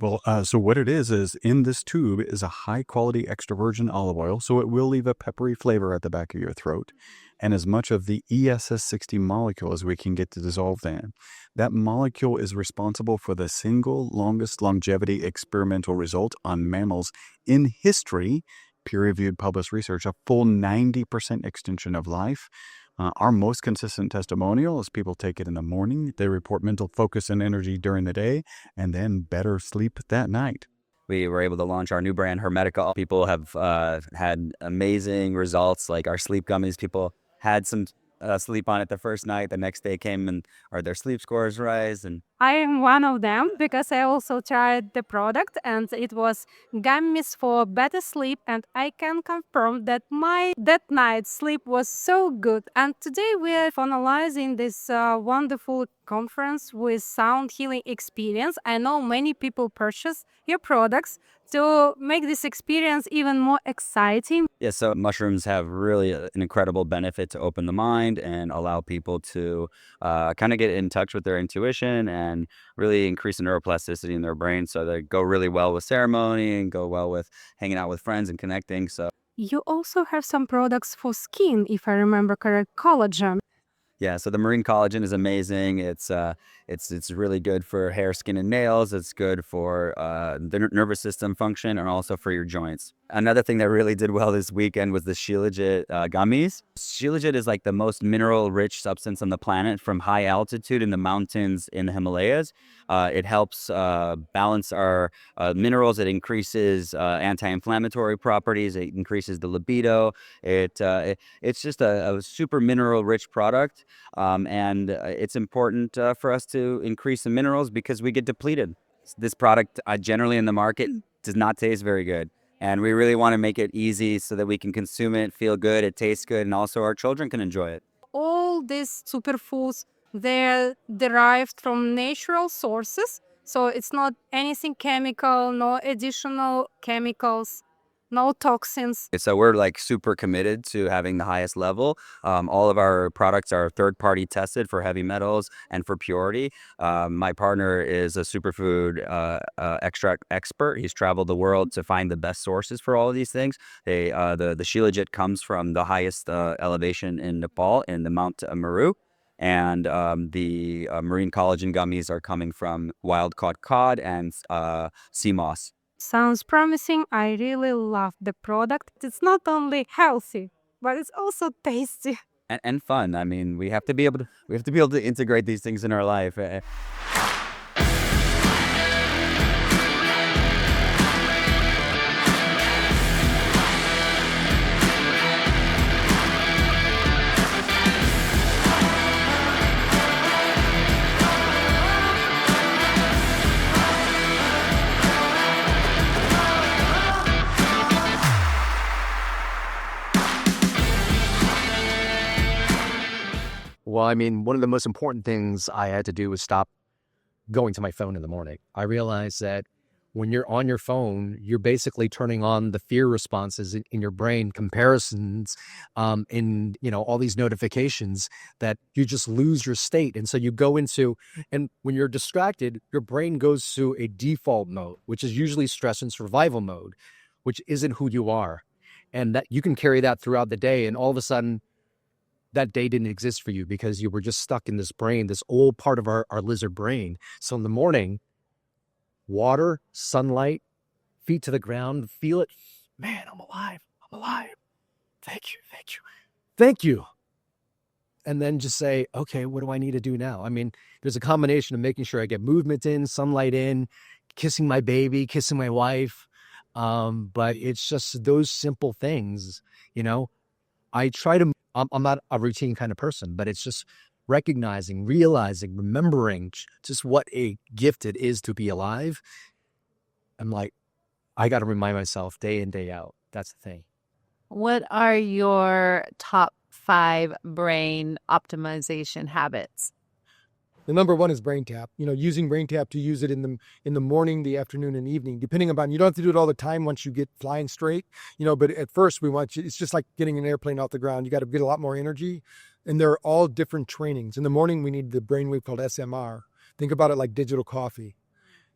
Speaker 10: Well, so what it is in this tube is a high quality extra virgin olive oil. So it will leave a peppery flavor at the back of your throat, and as much of the ESS60 molecule as we can get to dissolve in. That molecule is responsible for the single longest longevity experimental result on mammals in history, peer-reviewed published research, a full 90% extension of life. Our most consistent testimonial is people take it in the morning, they report mental focus and energy during the day, and then better sleep that night.
Speaker 19: We were able to launch our new brand, Hermetica. People have had amazing results, like our sleep gummies. People had some sleep on it the first night. The next day came and their sleep scores rise. And
Speaker 25: I am one of them because I also tried the product and it was gummies for better sleep, and I can confirm that that night's sleep was so good. And today we are finalizing this wonderful conference with sound healing experience. I know many people purchase your products to make this experience even more exciting.
Speaker 19: yeah, so mushrooms have really an incredible benefit to open the mind and allow people to kind of get in touch with their intuition and really increase the neuroplasticity in their brain. So they go really well with ceremony and go well with hanging out with friends and connecting. So
Speaker 25: You also have some products for skin, if I remember correct, collagen.
Speaker 19: yeah, so the marine collagen is amazing. It's really good for hair, skin, and nails. It's good for the nervous system function and also for your joints. Another thing that really did well this weekend was the Shilajit gummies. Shilajit is like the most mineral-rich substance on the planet from high altitude in the mountains in the Himalayas. It helps balance our minerals. It increases anti-inflammatory properties. It increases the libido. It's just a super mineral-rich product, and it's important for us to increase the minerals because we get depleted. This product generally in the market does not taste very good. And we really want to make it easy so that we can consume it, feel good, it tastes good, and also our children can enjoy it.
Speaker 11: All these superfoods, they're derived from natural sources. So it's not anything chemical, no additional chemicals, no toxins.
Speaker 19: So we're like super committed to having the highest level. All of our products are third-party tested for heavy metals and for purity. My partner is a superfood extract expert. He's traveled the world to find the best sources for all of these things. The Shilajit comes from the highest elevation in Nepal, in the Mount Meru. And the marine collagen gummies are coming from wild-caught cod and sea moss.
Speaker 11: Sounds promising. I really love the product. It's not only healthy, but it's also tasty.
Speaker 19: And fun. I mean, we have to be able to integrate these things in our life.
Speaker 7: Well, I mean, one of the most important things I had to do was stop going to my phone in the morning. I realized that when you're on your phone, you're basically turning on the fear responses in your brain, comparisons, in, all these notifications that you just lose your state. And so you go into, and when you're distracted, your brain goes to a default mode, which is usually stress and survival mode, which isn't who you are. And that you can carry that throughout the day. And all of a sudden, that day didn't exist for you because you were just stuck in this brain, this old part of our lizard brain. So in the morning, water, sunlight, feet to the ground, feel it. Man, I'm alive. I'm alive. Thank you. Thank you. Thank you. And then just say, okay, what do I need to do now? I mean, there's a combination of making sure I get movement in, sunlight in, kissing my baby, kissing my wife. But it's just those simple things, I try to, I'm not a routine kind of person, but it's just recognizing, realizing, remembering just what a gift it is to be alive. I'm like, I got to remind myself day in, day out. That's the thing.
Speaker 20: What are your top 5 brain optimization habits?
Speaker 9: The number one is brain tap. Using brain tap to use it in the morning, the afternoon, and evening, depending upon. You don't have to do it all the time once you get flying straight. But at first we want you. It's just like getting an airplane off the ground. You got to get a lot more energy, and they're all different trainings. In the morning, we need the brainwave called SMR. Think about it like digital coffee.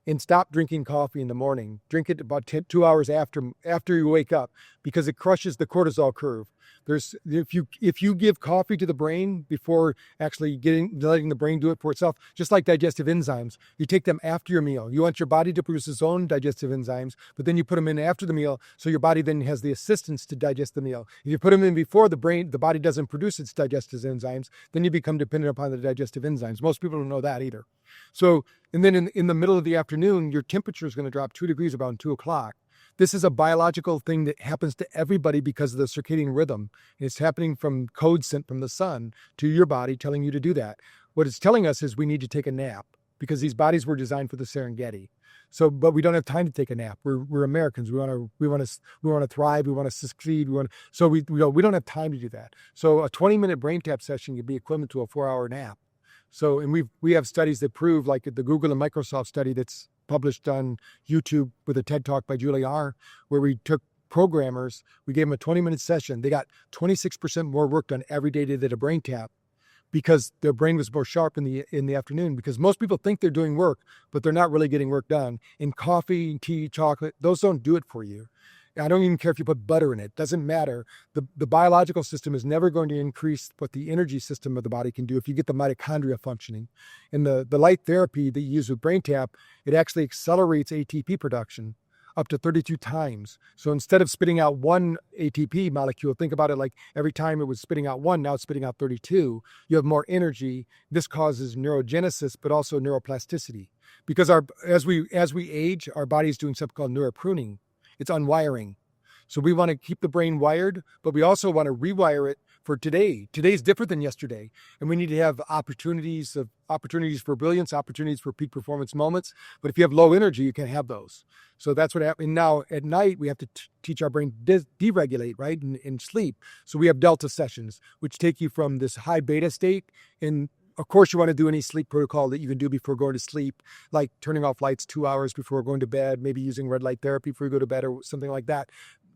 Speaker 9: And stop drinking coffee in the morning. Drink it about 2 hours after you wake up, because it crushes the cortisol curve. If you give coffee to the brain before actually letting the brain do it for itself, just like digestive enzymes, you take them after your meal. You want your body to produce its own digestive enzymes, but then you put them in after the meal, so your body then has the assistance to digest the meal. If you put them in before the body doesn't produce its digestive enzymes, then you become dependent upon the digestive enzymes. Most people don't know that either. So, and then in the middle of the afternoon, your temperature is going to drop 2 degrees about 2 o'clock. This is a biological thing that happens to everybody because of the circadian rhythm. It's happening from code sent from the sun to your body telling you to do that. What it's telling us is we need to take a nap because these bodies were designed for the Serengeti. So, but we don't have time to take a nap. We're Americans. We want to thrive. We want to succeed. We don't have time to do that. So a 20-minute brain tap session could be equivalent to a 4-hour nap. So, and we have studies that prove, like the Google and Microsoft study that's published on YouTube with a TED Talk by Julie R., where we took programmers, we gave them a 20-minute session. They got 26% more work done every day they did a brain tap because their brain was more sharp in the afternoon, because most people think they're doing work, but they're not really getting work done. And coffee, tea, chocolate, those don't do it for you. I don't even care if you put butter in it. Doesn't matter. The biological system is never going to increase what the energy system of the body can do if you get the mitochondria functioning. And the light therapy that you use with brain tap, it actually accelerates ATP production. up to 32 times. So instead of spitting out one ATP molecule, think about it like every time it was spitting out one, now it's spitting out 32. You have more energy. This causes neurogenesis, but also neuroplasticity. Because as we age, our body's doing something called neuropruning. It's unwiring. So we want to keep the brain wired, but we also want to rewire it for today. Today's different than yesterday. And we need to have opportunities for brilliance, opportunities for peak performance moments. But if you have low energy, you can't have those. So that's what happens. Now at night, we have to teach our brain to deregulate, right? In sleep. So we have delta sessions, which take you from this high beta state. And of course, you want to do any sleep protocol that you can do before going to sleep, like turning off lights 2 hours before going to bed, maybe using red light therapy before you go to bed or something like that.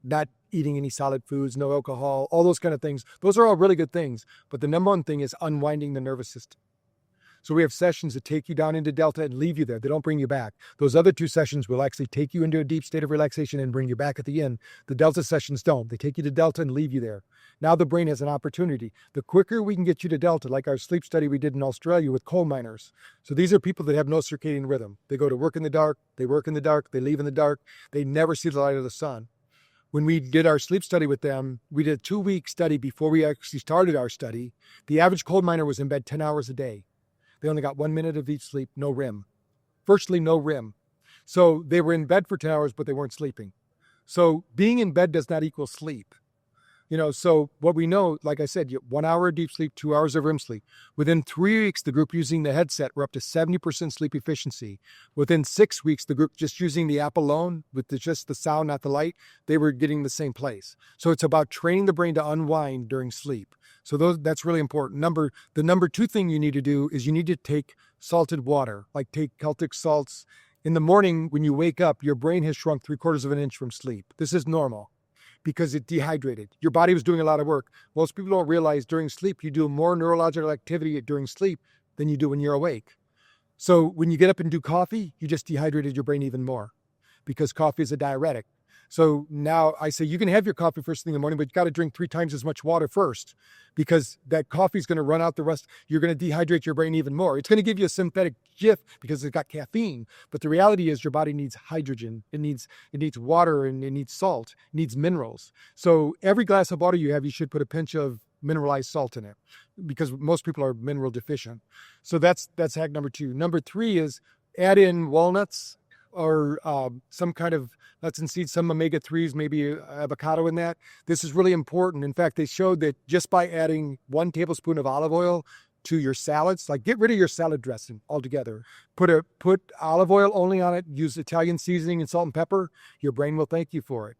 Speaker 9: Not eating any solid foods, no alcohol, all those kind of things. Those are all really good things. But the number one thing is unwinding the nervous system. So we have sessions that take you down into delta and leave you there. They don't bring you back. Those other two sessions will actually take you into a deep state of relaxation and bring you back at the end. The delta sessions don't. They take you to delta and leave you there. Now the brain has an opportunity. The quicker we can get you to delta, like our sleep study we did in Australia with coal miners. So these are people that have no circadian rhythm. They go to work in the dark, they work in the dark, they leave in the dark, they never see the light of the sun. When we did our sleep study with them, we did a 2-week study before we actually started our study. The average coal miner was in bed 10 hours a day. They only got 1 minute of deep sleep, no REM. Virtually no REM. So they were in bed for 10 hours, but they weren't sleeping. So being in bed does not equal sleep. So what we know, like I said, 1 hour of deep sleep, 2 hours of REM sleep. Within 3 weeks, the group using the headset were up to 70% sleep efficiency. Within 6 weeks, the group just using the app alone, with just the sound, not the light, they were getting the same place. So it's about training the brain to unwind during sleep. So that's really important. The number 2 thing you need to do is you need to take salted water, like take Celtic salts. In the morning, when you wake up, your brain has shrunk 3/4 of an inch from sleep. This is normal, because it dehydrated. Your body was doing a lot of work. Most people don't realize during sleep, you do more neurological activity during sleep than you do when you're awake. So when you get up and do coffee, you just dehydrated your brain even more, because coffee is a diuretic. So now I say you can have your coffee first thing in the morning, but you got to drink 3 times as much water first, because that coffee is going to run out the rest. You're going to dehydrate your brain even more. It's going to give you a synthetic jiff because it's got caffeine. But the reality is your body needs hydrogen. It needs water, and it needs salt. It needs minerals. So every glass of water you have, you should put a pinch of mineralized salt in it, because most people are mineral deficient. So that's hack number 2. Number 3 is add in walnuts, or some kind of nuts and seeds, some omega-3s, maybe avocado in that. This is really important. In fact, they showed that just by adding 1 tablespoon of olive oil to your salads, like get rid of your salad dressing altogether. Put olive oil only on it, use Italian seasoning and salt and pepper. Your brain will thank you for it.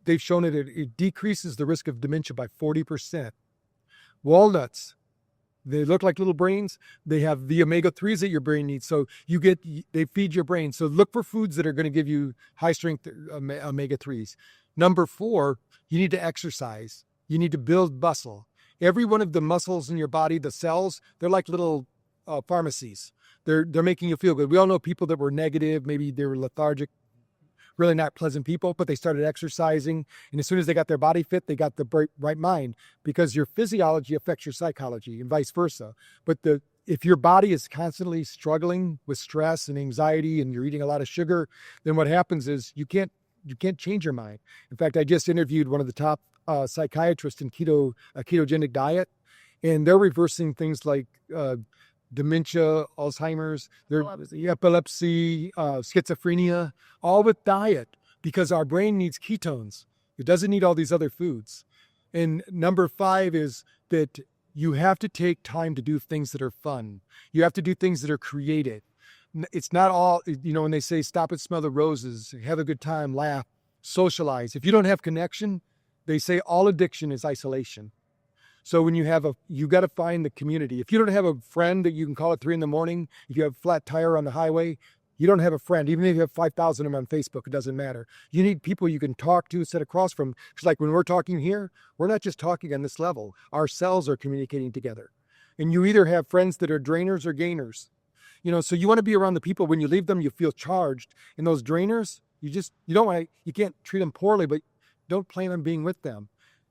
Speaker 9: They've shown it decreases the risk of dementia by 40%. Walnuts, they look like little brains. They have the omega-3s that your brain needs. So they feed your brain. So look for foods that are going to give you high strength omega-3s. Number 4, you need to exercise. You need to build muscle. Every one of the muscles in your body, the cells, they're like little pharmacies. They're making you feel good. We all know people that were negative, maybe they were lethargic, really not pleasant people, but they started exercising. And as soon as they got their body fit, they got the right mind, because your physiology affects your psychology and vice versa. But if your body is constantly struggling with stress and anxiety, and you're eating a lot of sugar, then what happens is you can't change your mind. In fact, I just interviewed one of the top psychiatrists in a ketogenic diet, and they're reversing things like dementia, Alzheimer's, epilepsy, schizophrenia, all with diet, because our brain needs ketones. It doesn't need all these other foods. And number 5 is that you have to take time to do things that are fun. You have to do things that are creative. It's not all, when they say stop and smell the roses, have a good time, laugh, socialize. If you don't have connection, they say all addiction is isolation. So when you got to find the community. If you don't have a friend that you can call at 3 a.m, if you have a flat tire on the highway, you don't have a friend. Even if you have 5,000 of them on Facebook, it doesn't matter. You need people you can talk to, sit across from. It's like when we're talking here, we're not just talking on this level. Our cells are communicating together. And you either have friends that are drainers or gainers. So you want to be around the people. When you leave them, you feel charged. And those drainers, you can't treat them poorly, but don't plan on being with them.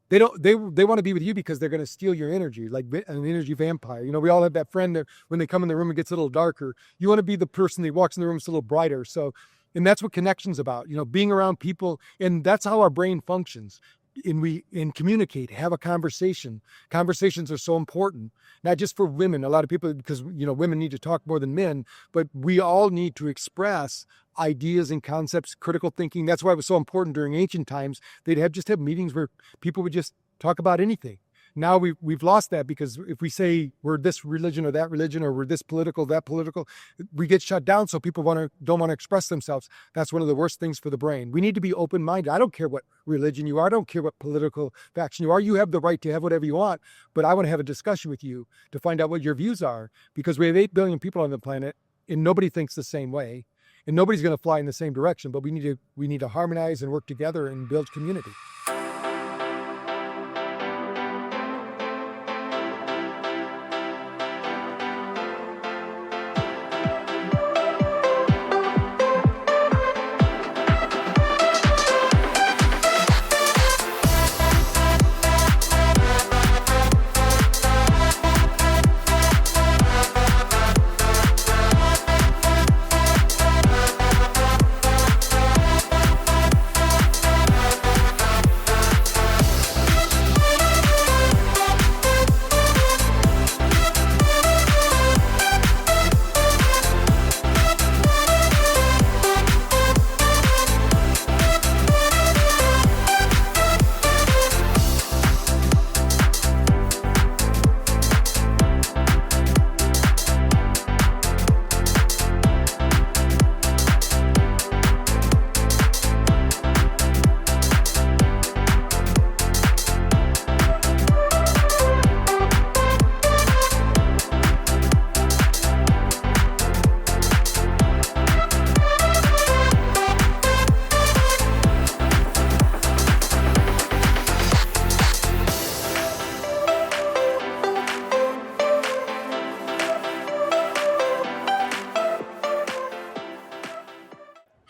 Speaker 9: They want to be with you because they're going to steal your energy, like an energy vampire. We all have that friend that when they come in the room, it gets a little darker. You want to be the person that walks in the room, it's a little brighter. So And that's what connection's about, being around people. And that's how our brain functions. And communicate, have a conversation. Conversations are so important, not just for women. A lot of people, because, women need to talk more than men, but we all need to express ideas and concepts, critical thinking. That's why it was so important during ancient times. They'd just have meetings where people would just talk about anything. Now we've lost that, because if we say we're this religion or that religion, or we're this political, that political, we get shut down. So people don't want to express themselves. That's one of the worst things for the brain. We need to be open-minded. I don't care what religion you are. I don't care what political faction you are. You have the right to have whatever you want, but I want to have a discussion with you to find out what your views are, because we have 8 billion people on the planet and nobody thinks the same way, and nobody's going to fly in the same direction, but we need to harmonize and work together and build community.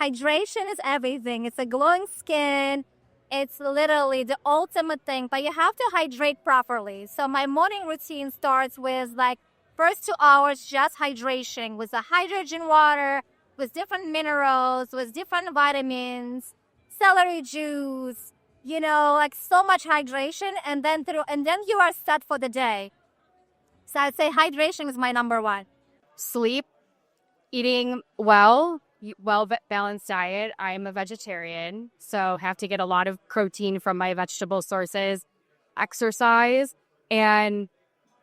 Speaker 4: Hydration is everything. It's a glowing skin. It's literally the ultimate thing, but you have to hydrate properly. So my morning routine starts with first 2 hours just hydration with the hydrogen water, with different minerals, with different vitamins, celery juice, so much hydration, and then you are set for the day. So I'd say hydration is my number one.
Speaker 11: Sleep, eating balanced diet. I'm a vegetarian, so have to get a lot of protein from my vegetable sources. Exercise, and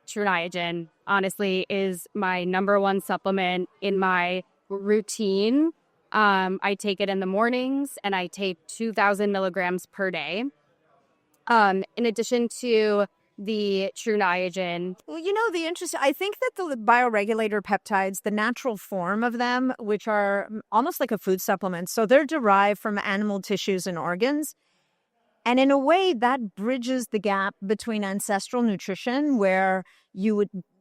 Speaker 11: True Niagen, honestly, is my number one supplement in my routine. I take it in the mornings, and I take 2,000 milligrams per day. In addition to the True Niagen.
Speaker 14: Well, I think that the bioregulator peptides, the natural form of them, which are almost like a food supplement, so they're derived from animal tissues and organs. And in a way, that bridges the gap between ancestral nutrition, where you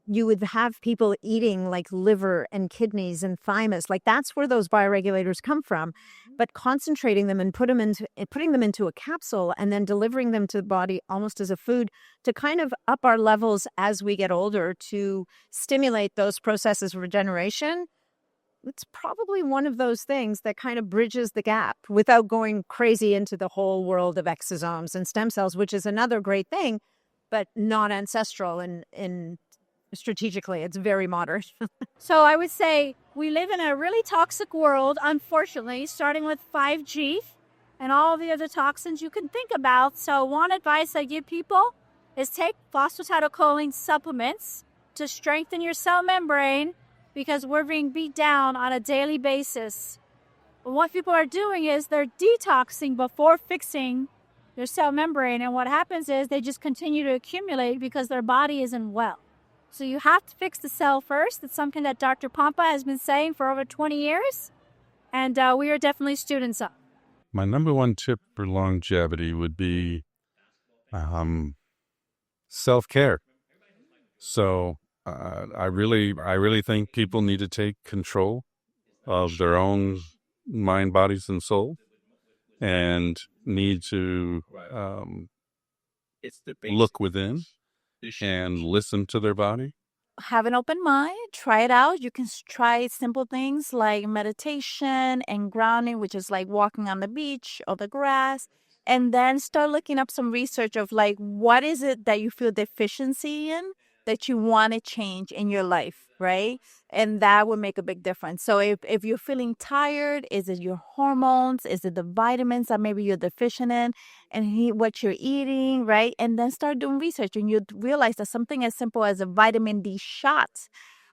Speaker 14: would have people eating liver and kidneys and thymus. That's where those bioregulators come from. But concentrating them and putting them into a capsule and then delivering them to the body almost as a food to kind of up our levels as we get older to stimulate those processes of regeneration. It's probably one of those things that kind of bridges the gap without going crazy into the whole world of exosomes and stem cells, which is another great thing, but not ancestral and strategically. It's very modern.
Speaker 25: So I would say we live in a really toxic world, unfortunately, starting with 5G and all the other toxins you can think about. So one advice I give people is take phosphatidylcholine supplements to strengthen your cell membrane, because we're being beat down on a daily basis. But what people are doing is they're detoxing before fixing their cell membrane. And what happens is they just continue to accumulate because their body isn't well. So you have to fix the cell first. It's something that Dr. Pompa has been saying for over 20 years. And we are definitely students of.
Speaker 6: My number one tip for longevity would be self-care. So I really think people need to take control of their own mind, bodies, and soul, and need to look within and listen to their body
Speaker 25: have an open mind, try it out. You can try simple things like meditation and grounding, which is like walking on the beach or the grass, and then start looking up some research of like what is it that you feel deficiency in that you want to change in your life, right? And that would make a big difference. So if you're feeling tired, is it your hormones? Is it the vitamins that maybe you're deficient in? And what you're eating, right? And then start doing research, and you realize that something as simple as a vitamin D shot,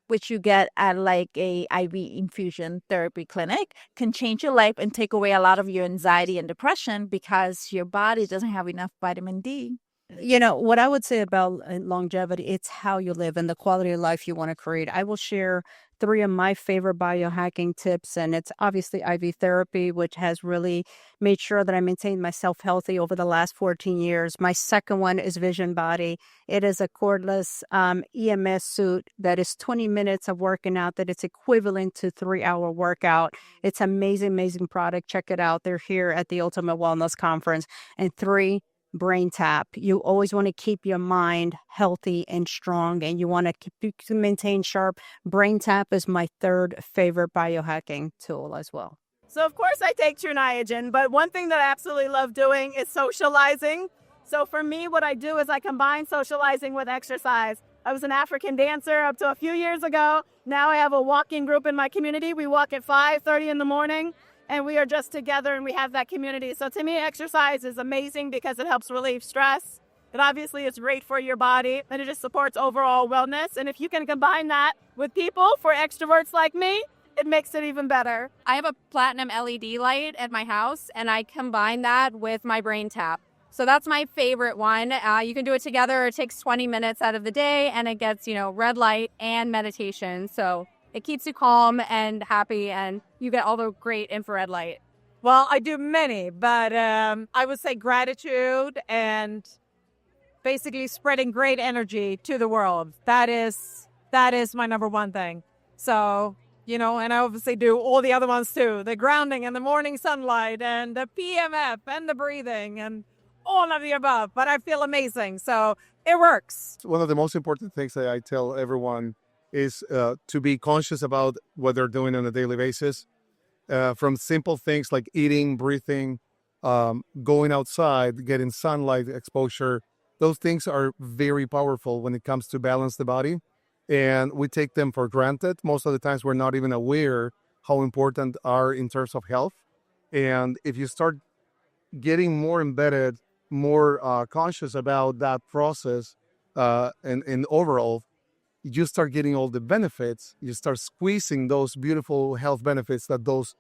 Speaker 25: which you get at like a IV infusion therapy clinic, can change your life and take away a lot of your anxiety and depression because your body doesn't have enough vitamin D.
Speaker 14: You know, what I would say about longevity, it's how you live and the quality of life you want to create. I will share 3 of my favorite biohacking tips, and it's obviously IV therapy, which has really made sure that I maintained myself healthy over the last 14 years. My second one is Vision Body. It is a cordless EMS suit that is 20 minutes of working out, that it's equivalent to 3-hour workout. It's amazing, amazing product. Check it out. They're here at the Ultimate Wellness Conference. And 3, Brain Tap. You always want to keep your mind healthy and strong, and you want to maintain sharp. Brain Tap is my 3rd favorite biohacking tool as well.
Speaker 8: So of course I take True Niagen, but one thing that I absolutely love doing is socializing. So for me, what I do is I combine socializing with exercise. I was an African dancer up to a few years ago. Now I have a walking group in my community. We walk at 5:30 in the morning. And we are just together and we have that community. So to me, exercise is amazing because it helps relieve stress. It obviously is great for your body and it just supports overall wellness. And if you can combine that with people, for extroverts like me, it makes it even better.
Speaker 11: I have a platinum LED light at my house, and I combine that with my Brain Tap. So that's my favorite one. You can do it together. It takes 20 minutes out of the day, and it gets, red light and meditation. So it keeps you calm and happy, and you get all the great infrared light.
Speaker 12: Well, I do many, but I would say gratitude and basically spreading great energy to the world. That is my number one thing. So, and I obviously do all the other ones too. The grounding and the morning sunlight and the PMF and the breathing and all of the above. But I feel amazing. So it works.
Speaker 15: One of the most important things that I tell everyone is to be conscious about what they're doing on a daily basis. From simple things like eating, breathing, going outside, getting sunlight exposure. Those things are very powerful when it comes to balance the body. And we take them for granted. Most of the times we're not even aware how important are in terms of health. And if you start getting more embedded, more conscious about that process and overall, you start getting all the benefits. You start squeezing those beautiful health benefits that those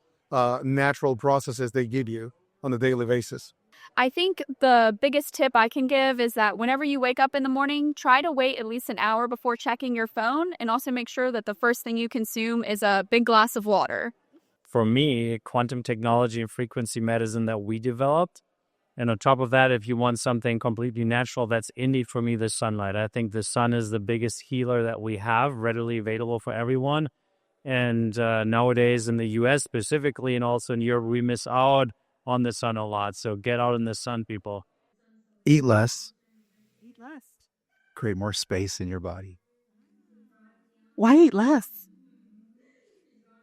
Speaker 15: natural processes they give you on a daily basis.
Speaker 21: I think the biggest tip I can give is that whenever you wake up in the morning, try to wait at least an hour before checking your phone, and also make sure that the first thing you consume is a big glass of water.
Speaker 23: For me, quantum technology and frequency medicine that we developed, and on top of that, if you want something completely natural, that's indeed for me the sunlight. I think the sun is the biggest healer that we have, readily available for everyone. And nowadays in the US specifically, and also in Europe, we miss out on the sun a lot. So get out in the sun, people.
Speaker 10: Eat less.
Speaker 14: Eat less.
Speaker 10: Create more space in your body.
Speaker 14: Why eat less?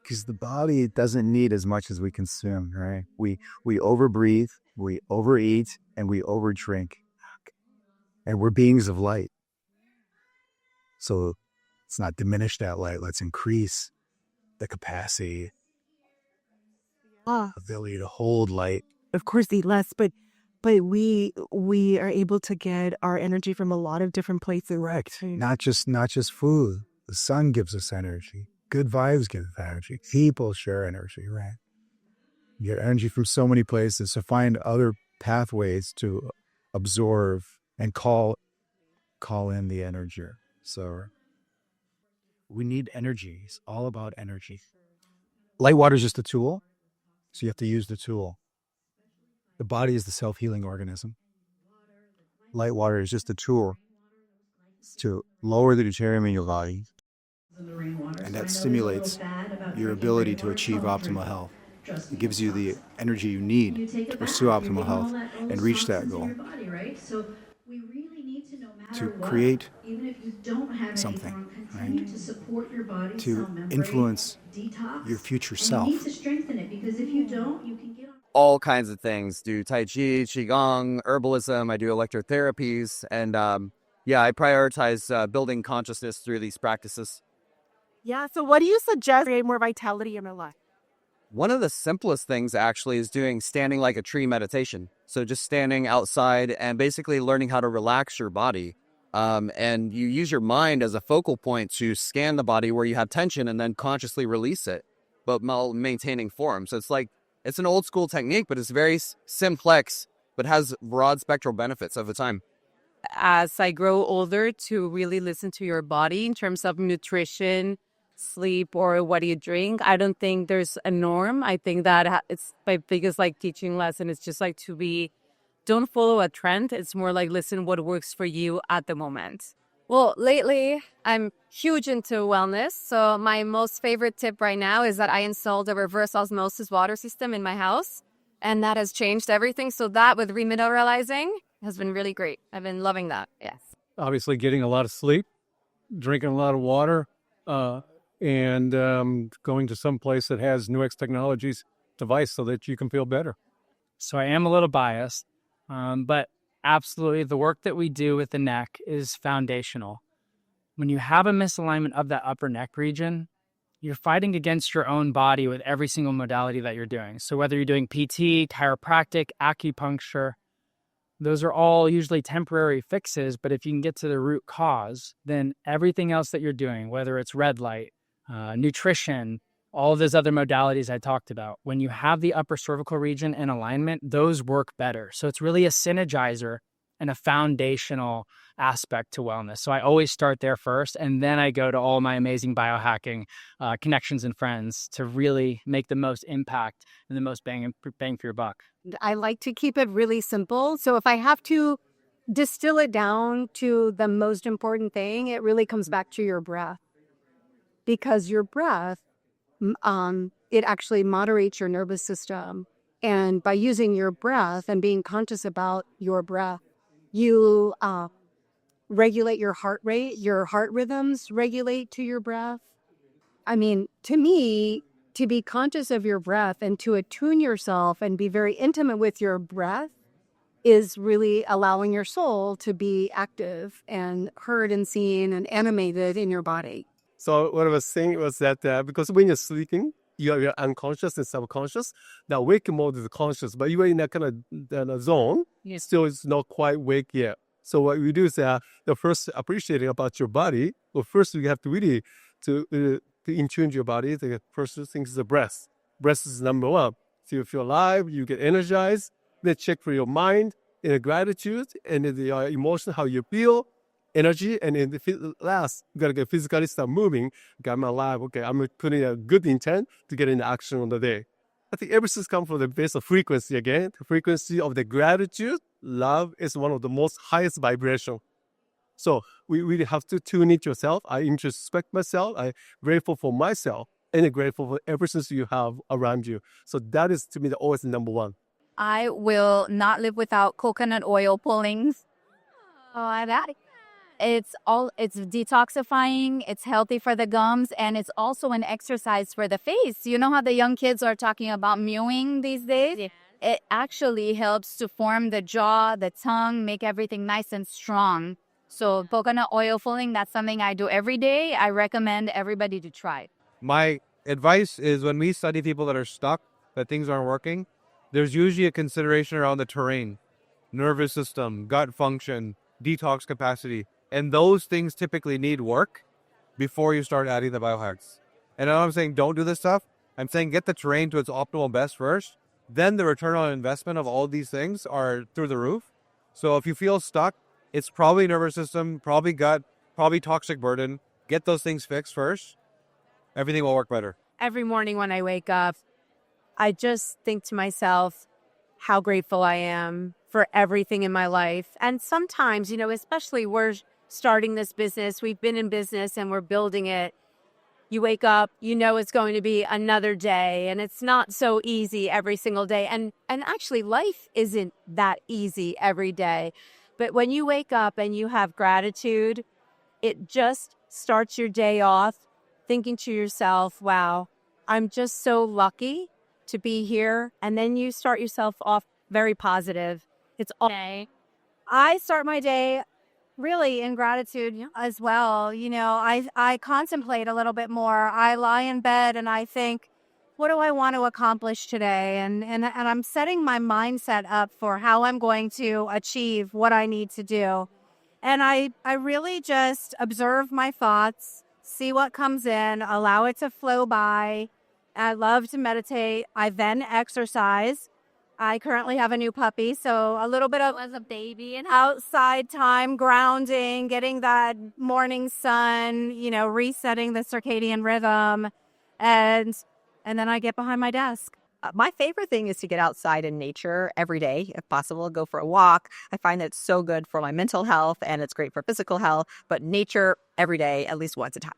Speaker 10: Because the body doesn't need as much as we consume, right? We overbreathe, we overeat, and we overdrink. And we're beings of light. So let's not diminish that light. Let's increase the capacity, ability to hold light.
Speaker 14: Of course, eat less, but we are able to get our energy from a lot of different places.
Speaker 10: Correct. Not just food. The sun gives us energy. Good vibes give us energy. People share energy, right? You get energy from so many places. So find other pathways to absorb and call in the energy. So we need energy. It's all about energy. Light water is just a tool. So you have to use the tool. The body is the self-healing organism. Light water is just a tool to lower the deuterium in your body. And that stimulates your ability to achieve optimal health. It gives you the energy you need to pursue optimal health and reach that goal. To create something, right? right? To influence your future self.
Speaker 18: All kinds of things. Do Tai Chi, Qigong, herbalism. I do electrotherapies. And yeah, I prioritize building consciousness through these practices.
Speaker 8: Yeah. So, what do you suggest to create more vitality in your life?
Speaker 18: One of the simplest things actually is doing standing like a tree meditation. So just standing outside and basically learning how to relax your body. And you use your mind as a focal point to scan the body where you have tension and then consciously release it, but while maintaining form. So it's an old school technique, but it's very simplex, but has broad spectral benefits over time. As I grow older, to really listen to your body in terms of nutrition, sleep, or what do you drink. I don't think there's a norm. I think that it's my biggest teaching lesson. It's just don't follow a trend. It's more like listen what works for you at the moment. Well, lately I'm huge into wellness. So my most favorite tip right now is that I installed a reverse osmosis water system in my house, and that has changed everything. So that with remineralizing has been really great. I've been loving that. Yes.
Speaker 15: Obviously, getting a lot of sleep, drinking a lot of water, and going to some place that has Nuix Technologies device so that you can feel better.
Speaker 16: So I am a little biased, but absolutely the work that we do with the neck is foundational. When you have a misalignment of that upper neck region, you're fighting against your own body with every single modality that you're doing. So whether you're doing PT, chiropractic, acupuncture, those are all usually temporary fixes, but if you can get to the root cause, then everything else that you're doing, whether it's red light, nutrition, all of those other modalities I talked about, when you have the upper cervical region in alignment, those work better. So it's really a synergizer and a foundational aspect to wellness. So I always start there first, and then I go to all my amazing biohacking connections and friends to really make the most impact and the most bang for your buck.
Speaker 14: I like to keep it really simple. So if I have to distill it down to the most important thing, it really comes back to your breath. Because your breath, it actually moderates your nervous system. And by using your breath and being conscious about your breath, you regulate your heart rate, your heart rhythms regulate to your breath. I mean, to me, to be conscious of your breath and to attune yourself and be very intimate with your breath is really allowing your soul to be active and heard and seen and animated in your body.
Speaker 15: So what I was saying was that because when you're sleeping, you're unconscious and subconscious. Now wake mode is conscious, but you are in that kind of zone.
Speaker 14: Yes.
Speaker 15: Still, it's not quite wake yet. So what we do is the first appreciating about your body. Well, first you have to really to in-tune your body. The first thing is the breath. Breath is number one. So you feel alive, you get energized. Then check for your mind and gratitude and the emotion, how you feel, energy, and in the last, you gotta get physically start moving. Okay, I'm alive. Okay, I'm putting a good intent to get into action on the day. I think everything's come from the base of frequency again. The frequency of the gratitude, love is one of the most highest vibration. So we really have to tune into yourself. I introspect myself. I'm grateful for myself and grateful for everything you have around you. So that is to me always number one.
Speaker 21: I will not live without coconut oil pullings. Oh, it's detoxifying, it's healthy for the gums, and it's also an exercise for the face. You know how the young kids are talking about mewing these days? Yeah. It actually helps to form the jaw, the tongue, make everything nice and strong. So coconut oil pulling, that's something I do every day. I recommend everybody to try.
Speaker 1: My advice is when we study people that are stuck, that things aren't working, there's usually a consideration around the terrain, nervous system, gut function, detox capacity. And those things typically need work before you start adding the biohacks. And I'm saying don't do this stuff. I'm saying get the terrain to its optimal best first. Then the return on investment of all these things are through the roof. So if you feel stuck, it's probably nervous system, probably gut, probably toxic burden. Get those things fixed first. Everything will work better.
Speaker 11: Every morning when I wake up, I just think to myself how grateful I am for everything in my life. And sometimes, especially we're starting this business, we've been in business and we're building it. You wake up, it's going to be another day, and it's not so easy every single day. And actually life isn't that easy every day. But when you wake up and you have gratitude, it just start your day off thinking to yourself, wow, I'm just so lucky to be here. And then you start yourself off very positive. It's all day. I start my day really in gratitude as well. You know, I contemplate a little bit more. I lie in bed and I think, what do I want to accomplish today? And I'm setting my mindset up for how I'm going to achieve what I need to do. And I really just observe my thoughts, see what comes in, allow it to flow by. I love to meditate. I then exercise. I currently have a new puppy, so a little bit of as a baby and outside time, grounding, getting that morning sun, you know, resetting the circadian rhythm, and then I get behind my desk.
Speaker 2: My favorite thing is to get outside in nature every day, if possible, go for a walk. I find that it's so good for my mental health and it's great for physical health, but nature every day, at least once a time.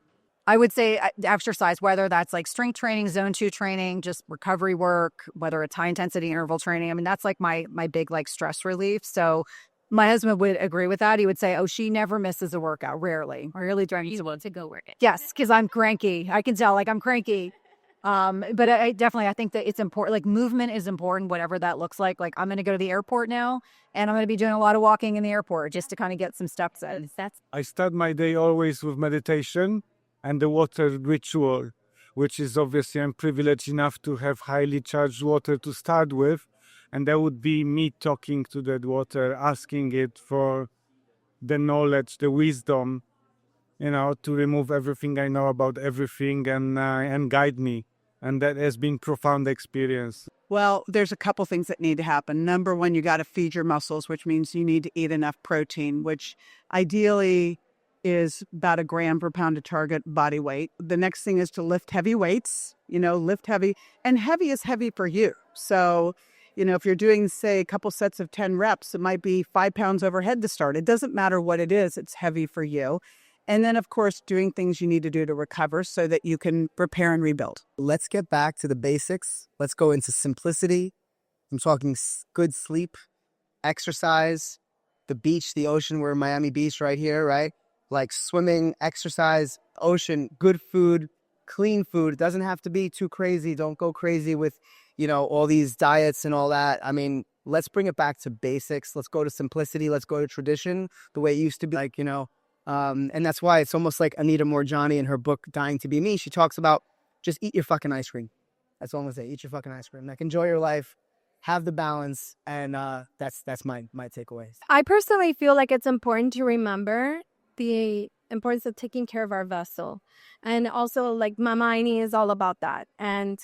Speaker 3: I would say exercise, whether that's like strength training, zone 2 training, just recovery work, whether it's high intensity interval training. I mean, that's like my big like stress relief. So my husband would agree with that. He would say, oh, she never misses a workout. Rarely do
Speaker 11: You want to go work it.
Speaker 3: Yes, because I'm cranky. I can tell, like, I'm cranky. But I definitely, I think that it's important. Like, movement is important, whatever that looks like. Like, I'm going to go to the airport now, and I'm going to be doing a lot of walking in the airport just to kind of get some steps in.
Speaker 13: I start my day always with meditation and the water ritual, which is obviously I'm privileged enough to have highly charged water to start with. And that would be me talking to that water, asking it for the knowledge, the wisdom, you know, to remove everything I know about everything and guide me. And that has been profound experience.
Speaker 22: Well, there's a couple things that need to happen. Number one, you got to feed your muscles, which means you need to eat enough protein, which ideally is about 1 gram per pound of target body weight. The next thing is to lift heavy weights, lift heavy, and heavy is heavy for you. So, if you're doing, say, a couple sets of 10 reps, it might be 5 pounds overhead to start. It doesn't matter what it is, it's heavy for you. And then, of course, doing things you need to do to recover so that you can repair and rebuild.
Speaker 24: Let's get back to the basics. Let's go into simplicity. I'm talking good sleep, exercise, the beach, the ocean. We're in Miami Beach right here, right? Like swimming, exercise, ocean, good food, clean food. It doesn't have to be too crazy. Don't go crazy with, all these diets and all that. I mean, let's bring it back to basics. Let's go to simplicity. Let's go to tradition, the way it used to be, like, and that's why it's almost like Anita Moorjani in her book, Dying to Be Me. She talks about just eat your fucking ice cream. That's all I'm going to say. Eat your fucking ice cream. Like, enjoy your life, have the balance. And that's my takeaways.
Speaker 11: I personally feel like it's important to remember the importance of taking care of our vessel. And also, like, Mama Aini is all about that. And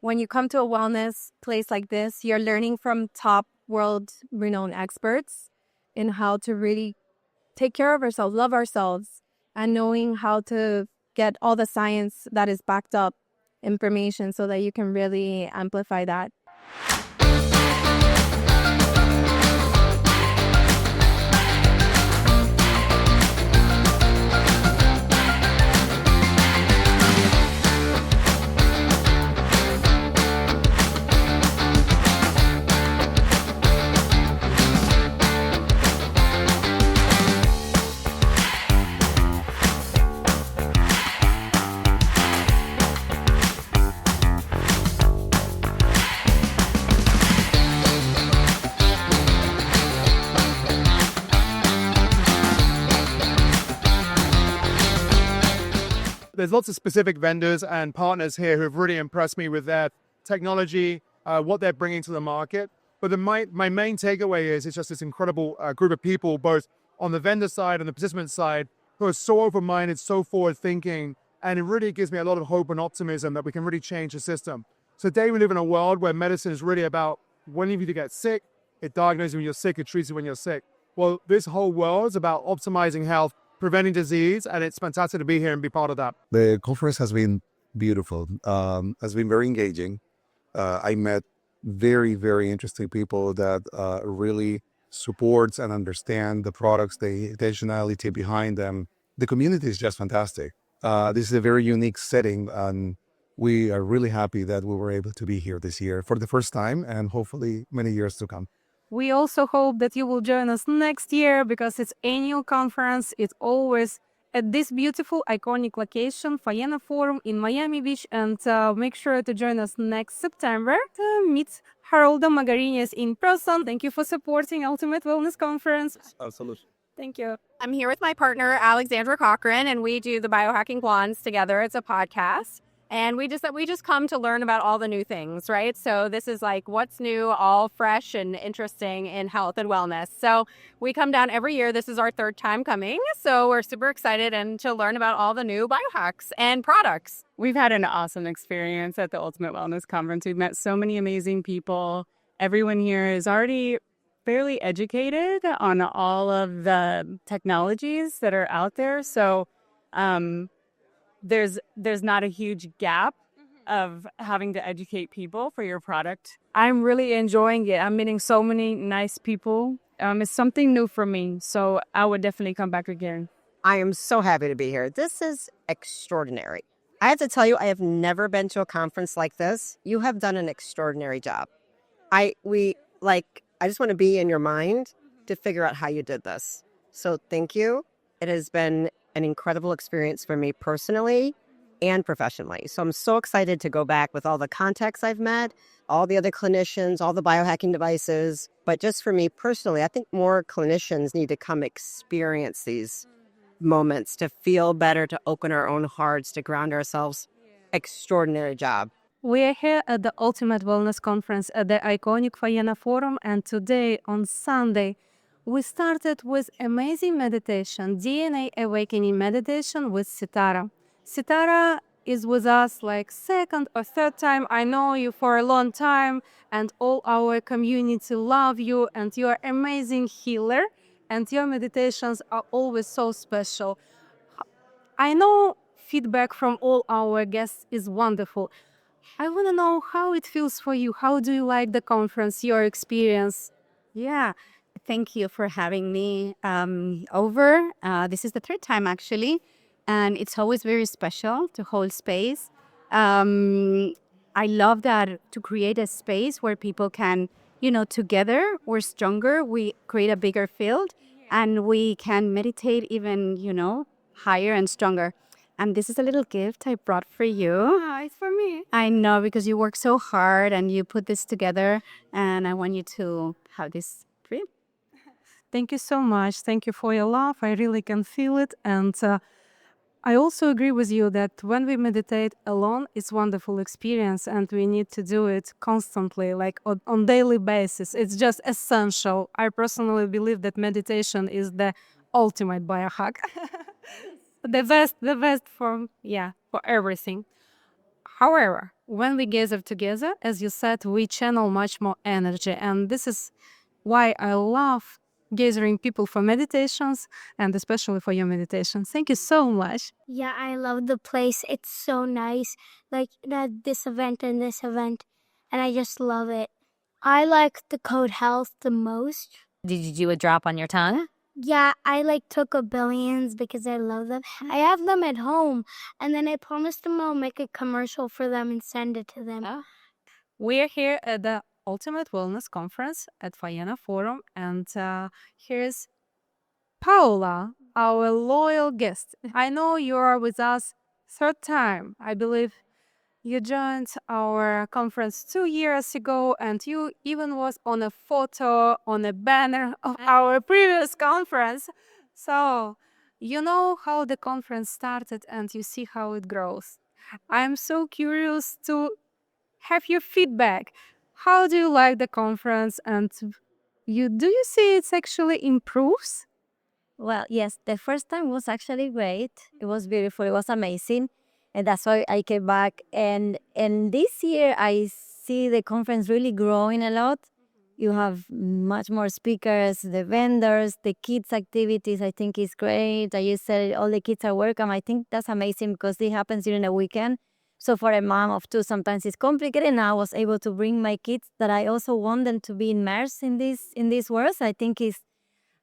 Speaker 11: when you come to a wellness place like this, you're learning from top world renowned experts in how to really take care of ourselves, love ourselves, and knowing how to get all the science that is backed up information so that you can really amplify that.
Speaker 26: There's lots of specific vendors and partners here who have really impressed me with their technology, what they're bringing to the market. But my main takeaway is it's just this incredible group of people, both on the vendor side and the participant side, who are so open-minded, so forward-thinking, and it really gives me a lot of hope and optimism that we can really change the system. So today we live in a world where medicine is really about when you get sick, it diagnoses you when you're sick, it treats you when you're sick. Well, this whole world is about optimizing health, preventing disease, and it's fantastic to be here and be part of that.
Speaker 27: The conference has been beautiful, has been very engaging. I met very, very interesting people that really supports and understand the products, the intentionality behind them. The community is just fantastic. This is a very unique setting, and we are really happy that we were able to be here this year for the first time, and hopefully many years to come.
Speaker 12: We also hope that you will join us next year because it's annual conference. It's always
Speaker 11: at this beautiful, iconic location, Faena Forum in Miami Beach. And make sure to join us next September to meet Haroldo Magariñas in person. Thank you for supporting Ultimate Wellness Conference.
Speaker 27: Absolutely.
Speaker 11: Thank you.
Speaker 4: I'm here with my partner, Alexandra Cochran, and we do the Biohacking Blondes together. It's a podcast. And we just come to learn about all the new things, right? So this is like what's new, all fresh and interesting in health and wellness. So we come down every year. This is our third time coming. So we're super excited and to learn about all the new biohacks and products.
Speaker 5: We've had an awesome experience at the Ultimate Wellness Conference. We've met so many amazing people. Everyone here is already fairly educated on all of the technologies that are out there. So there's not a huge gap of having to educate people for your product.
Speaker 11: I'm really enjoying it. I'm meeting so many nice people. It's something new for me, so I would definitely come back again.
Speaker 2: I am so happy to be here. This is extraordinary. I have to tell you, I have never been to a conference like this. You have done an extraordinary job. I just want to be in your mind to figure out how you did this. So thank you. It has been an incredible experience for me personally and professionally. So I'm so excited to go back with all the contacts I've met, all the other clinicians, all the biohacking devices. But just for me personally, I think more clinicians need to come experience these moments to feel better, to open our own hearts, to ground ourselves. Extraordinary job.
Speaker 11: We are here at the Ultimate Wellness Conference at the iconic Faena Forum, and today, on Sunday, we started with amazing meditation, DNA Awakening Meditation with Sitara. Sitara is with us like second or third time. I know you for a long time, and all our community love you, and you're an amazing healer, and your meditations are always so special. I know feedback from all our guests is wonderful. I want to know how it feels for you. How do you like the conference, your experience?
Speaker 7: Yeah, thank you for having me over. This is the third time actually, and it's always very special to hold space. I love that to create a space where people can, together we're stronger, we create a bigger field, and we can meditate even, higher and stronger. And this is a little gift I brought for you.
Speaker 11: Oh, it's for me.
Speaker 7: I know, because you work so hard and you put this together, and I want you to have this trip.
Speaker 11: Thank you so much. Thank you for your love. I really can feel it. And I also agree with you that when we meditate alone, it's a wonderful experience, and we need to do it constantly, like on daily basis. It's just essential. I personally believe that meditation is the ultimate biohack. The best for everything. However, when we gather together, as you said, we channel much more energy, and this is why I love gathering people for meditations, and especially for your meditations. Thank you so much.
Speaker 9: Yeah, I love the place. It's so nice. Like this event and this event, and I just love it. I like the code health the most.
Speaker 17: Did you do a drop on your tongue?
Speaker 9: Yeah, I took a billions because I love them. I have them at home, and then I promised them I'll make a commercial for them and send it to them.
Speaker 11: Oh. We're here at the Ultimate Wellness Conference at Faena Forum, and here's Paula, our loyal guest. I know you are with us third time. I believe you joined our conference 2 years ago, and you even was on a photo on a banner of our previous conference. So you know how the conference started, and you see how it grows. I'm so curious to have your feedback. How do you like the conference, and do you see it actually improves?
Speaker 17: Well, yes, the first time was actually great. It was beautiful. It was amazing. And that's why I came back. And this year, I see the conference really growing a lot. You have much more speakers, the vendors, the kids' activities, I think is great. You said all the kids are welcome. I think that's amazing because it happens during the weekend. So for a mom of two, sometimes it's complicated. And I was able to bring my kids that I also want them to be immersed in this world. So I think it's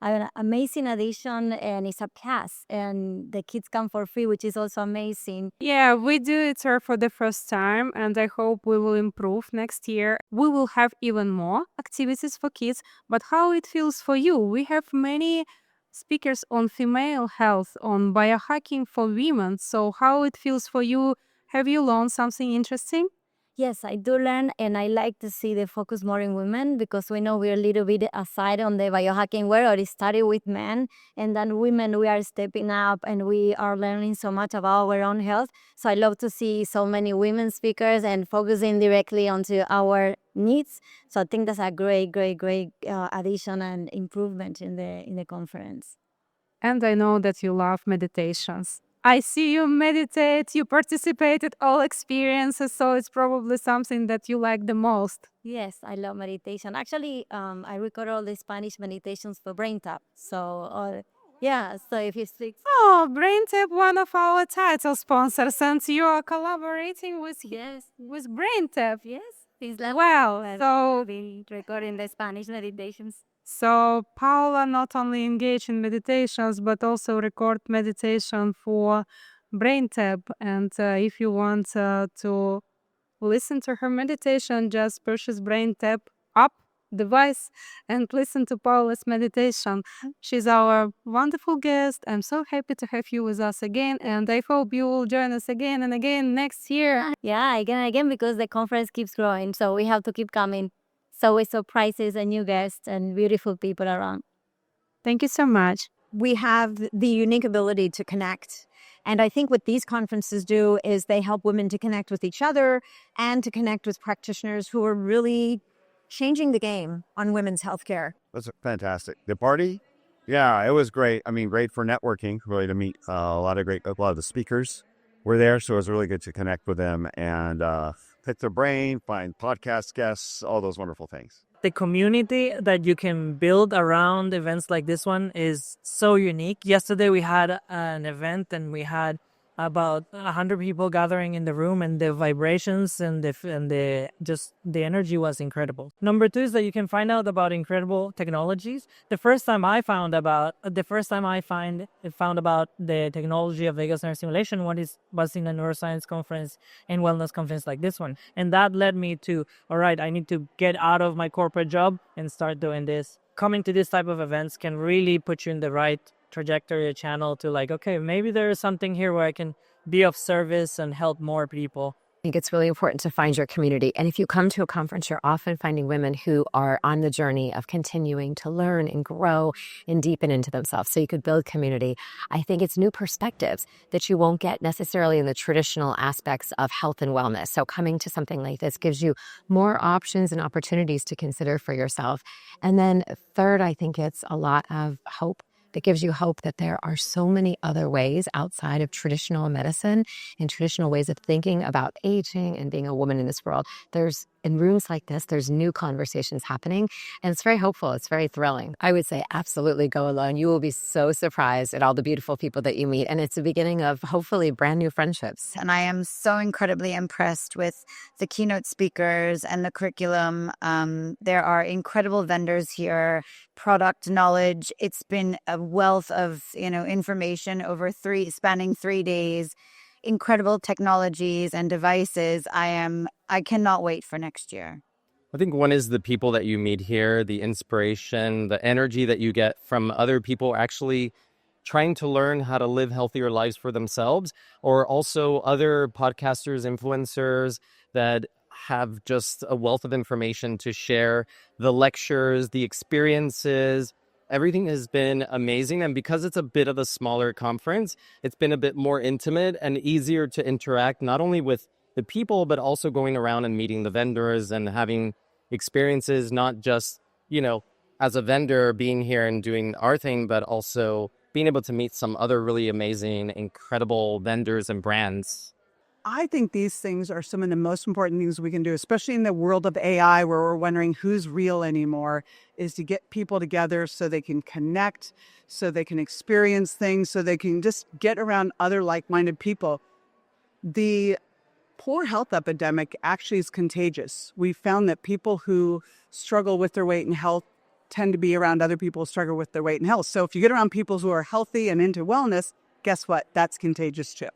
Speaker 17: an amazing addition, and it's a pass, and the kids come for free, which is also amazing.
Speaker 11: Yeah, we do it here for the first time, and I hope we will improve next year. We will have even more activities for kids, but how it feels for you? We have many
Speaker 6: speakers on female health, on biohacking for women. So how it feels for you? Have you learned something interesting?
Speaker 17: Yes, I do learn, and I like to see the focus more in women because we know we're a little bit aside on the biohacking world, or it started with men, and then women, we are stepping up and we are learning so much about our own health. So I love to see so many women speakers and focusing directly onto our needs. So I think that's a great, great, great addition and improvement in the conference.
Speaker 6: And I know that you love meditations. I see you meditate, you participate in all experiences, so it's probably something that you like the most.
Speaker 17: Yes, I love meditation. Actually, I record all the Spanish meditations for BrainTap. So, yeah, so if you speak.
Speaker 6: Oh, BrainTap, one of our title sponsors, and you are collaborating with with BrainTap.
Speaker 17: Yes, it's like
Speaker 6: Wow. So
Speaker 17: been recording the Spanish meditations.
Speaker 6: So Paula not only engage in meditations, but also record meditation for BrainTap. And if you want to listen to her meditation, just purchase BrainTap app device and listen to Paula's meditation. She's our wonderful guest. I'm so happy to have you with us again, and I hope you will join us again and again next year.
Speaker 17: Yeah, again and again, because the conference keeps growing, so we have to keep coming. So with surprises and new guests and beautiful people around.
Speaker 6: Thank you so much.
Speaker 2: We have the unique ability to connect. And I think what these conferences do is they help women to connect with each other and to connect with practitioners who are really changing the game on women's healthcare.
Speaker 8: That's fantastic. The party, yeah, it was great. I mean, great for networking, really to meet a lot of the speakers were there. So it was really good to connect with them and pick their brain, find podcast guests, all those wonderful things.
Speaker 16: The community that you can build around events like this one is so unique. Yesterday we had an event and we had about 100 people gathering in the room, and the vibrations and the energy was incredible. Number two is that you can find out about incredible technologies. The first time I found about the technology of vagus nerve stimulation was in a neuroscience conference and wellness conference like this one, and that led me to, all right, I need to get out of my corporate job and start doing this. Coming to this type of events can really put you in the right trajectory or channel to like, okay, maybe there is something here where I can be of service and help more people.
Speaker 2: I think it's really important to find your community. And if you come to a conference, you're often finding women who are on the journey of continuing to learn and grow and deepen into themselves so you could build community. I think it's new perspectives that you won't get necessarily in the traditional aspects of health and wellness. So coming to something like this gives you more options and opportunities to consider for yourself. And then third, I think it's a lot of hope. It gives you hope that there are so many other ways outside of traditional medicine and traditional ways of thinking about aging and being a woman in this world. In rooms like this, there's new conversations happening, and it's very hopeful. It's very thrilling. I would say absolutely go alone. You will be so surprised at all the beautiful people that you meet, and it's the beginning of hopefully brand new friendships.
Speaker 10: And I am so incredibly impressed with the keynote speakers and the curriculum. There are incredible vendors here, product knowledge. It's been a wealth of information spanning 3 days. Incredible technologies and devices. I cannot wait for next year.
Speaker 18: I think one is the people that you meet here, the inspiration, the energy that you get from other people actually trying to learn how to live healthier lives for themselves, or also other podcasters, influencers that have just a wealth of information to share, the lectures, the experiences. Everything has been amazing. And because it's a bit of a smaller conference, it's been a bit more intimate and easier to interact, not only with the people, but also going around and meeting the vendors and having experiences, not just, as a vendor being here and doing our thing, but also being able to meet some other really amazing, incredible vendors and brands.
Speaker 22: I think these things are some of the most important things we can do, especially in the world of AI, where we're wondering who's real anymore, is to get people together so they can connect, so they can experience things, so they can just get around other like-minded people. The poor health epidemic actually is contagious. We found that people who struggle with their weight and health tend to be around other people who struggle with their weight and health. So if you get around people who are healthy and into wellness, guess what? That's contagious too.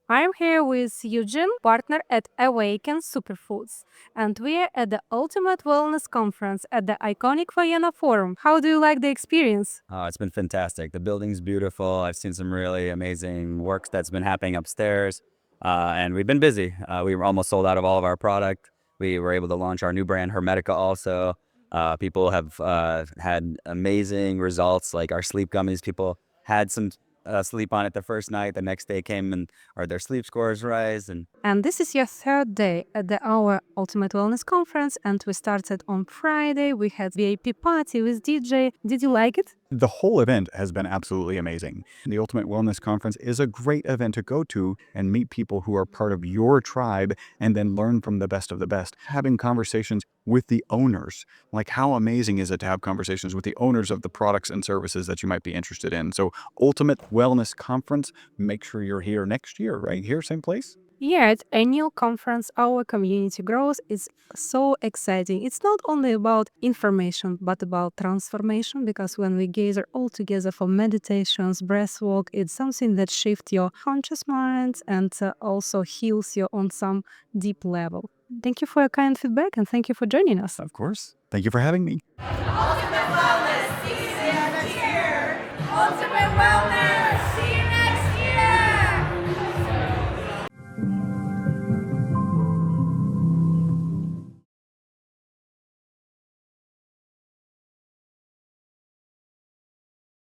Speaker 6: I'm here with Eugene, partner at Awaken Superfoods, and we're at the Ultimate Wellness Conference at the iconic Faena Forum. How do you like the experience?
Speaker 14: It's been fantastic. The building's beautiful. I've seen some really amazing work that's been happening upstairs, and we've been busy. We were almost sold out of all of our product. We were able to launch our new brand, Hermetica, also. People have had amazing results, like our sleep gummies. People had some sleep on it the first night. The next day came and their sleep scores rise.
Speaker 6: And this is your third day at our Ultimate Wellness Conference, and we started on Friday. We had VIP party with DJ. Did you like it?
Speaker 15: The whole event has been absolutely amazing. The Ultimate Wellness Conference is a great event to go to and meet people who are part of your tribe and then learn from the best of the best. Having conversations with the owners. Like, how amazing is it to have conversations with the owners of the products and services that you might be interested in? So Ultimate Wellness Conference, make sure you're here next year, right here, same place?
Speaker 6: Yeah, at annual conference, our community growth is so exciting. It's not only about information, but about transformation, because when we gather all together for meditations, breath work, it's something that shifts your conscious mind and also heals you on some deep level. Thank you for your kind feedback and thank you for joining us.
Speaker 15: Of course. Thank you for having me.
Speaker 19: Ultimate Wellness season here. Ultimate Wellness.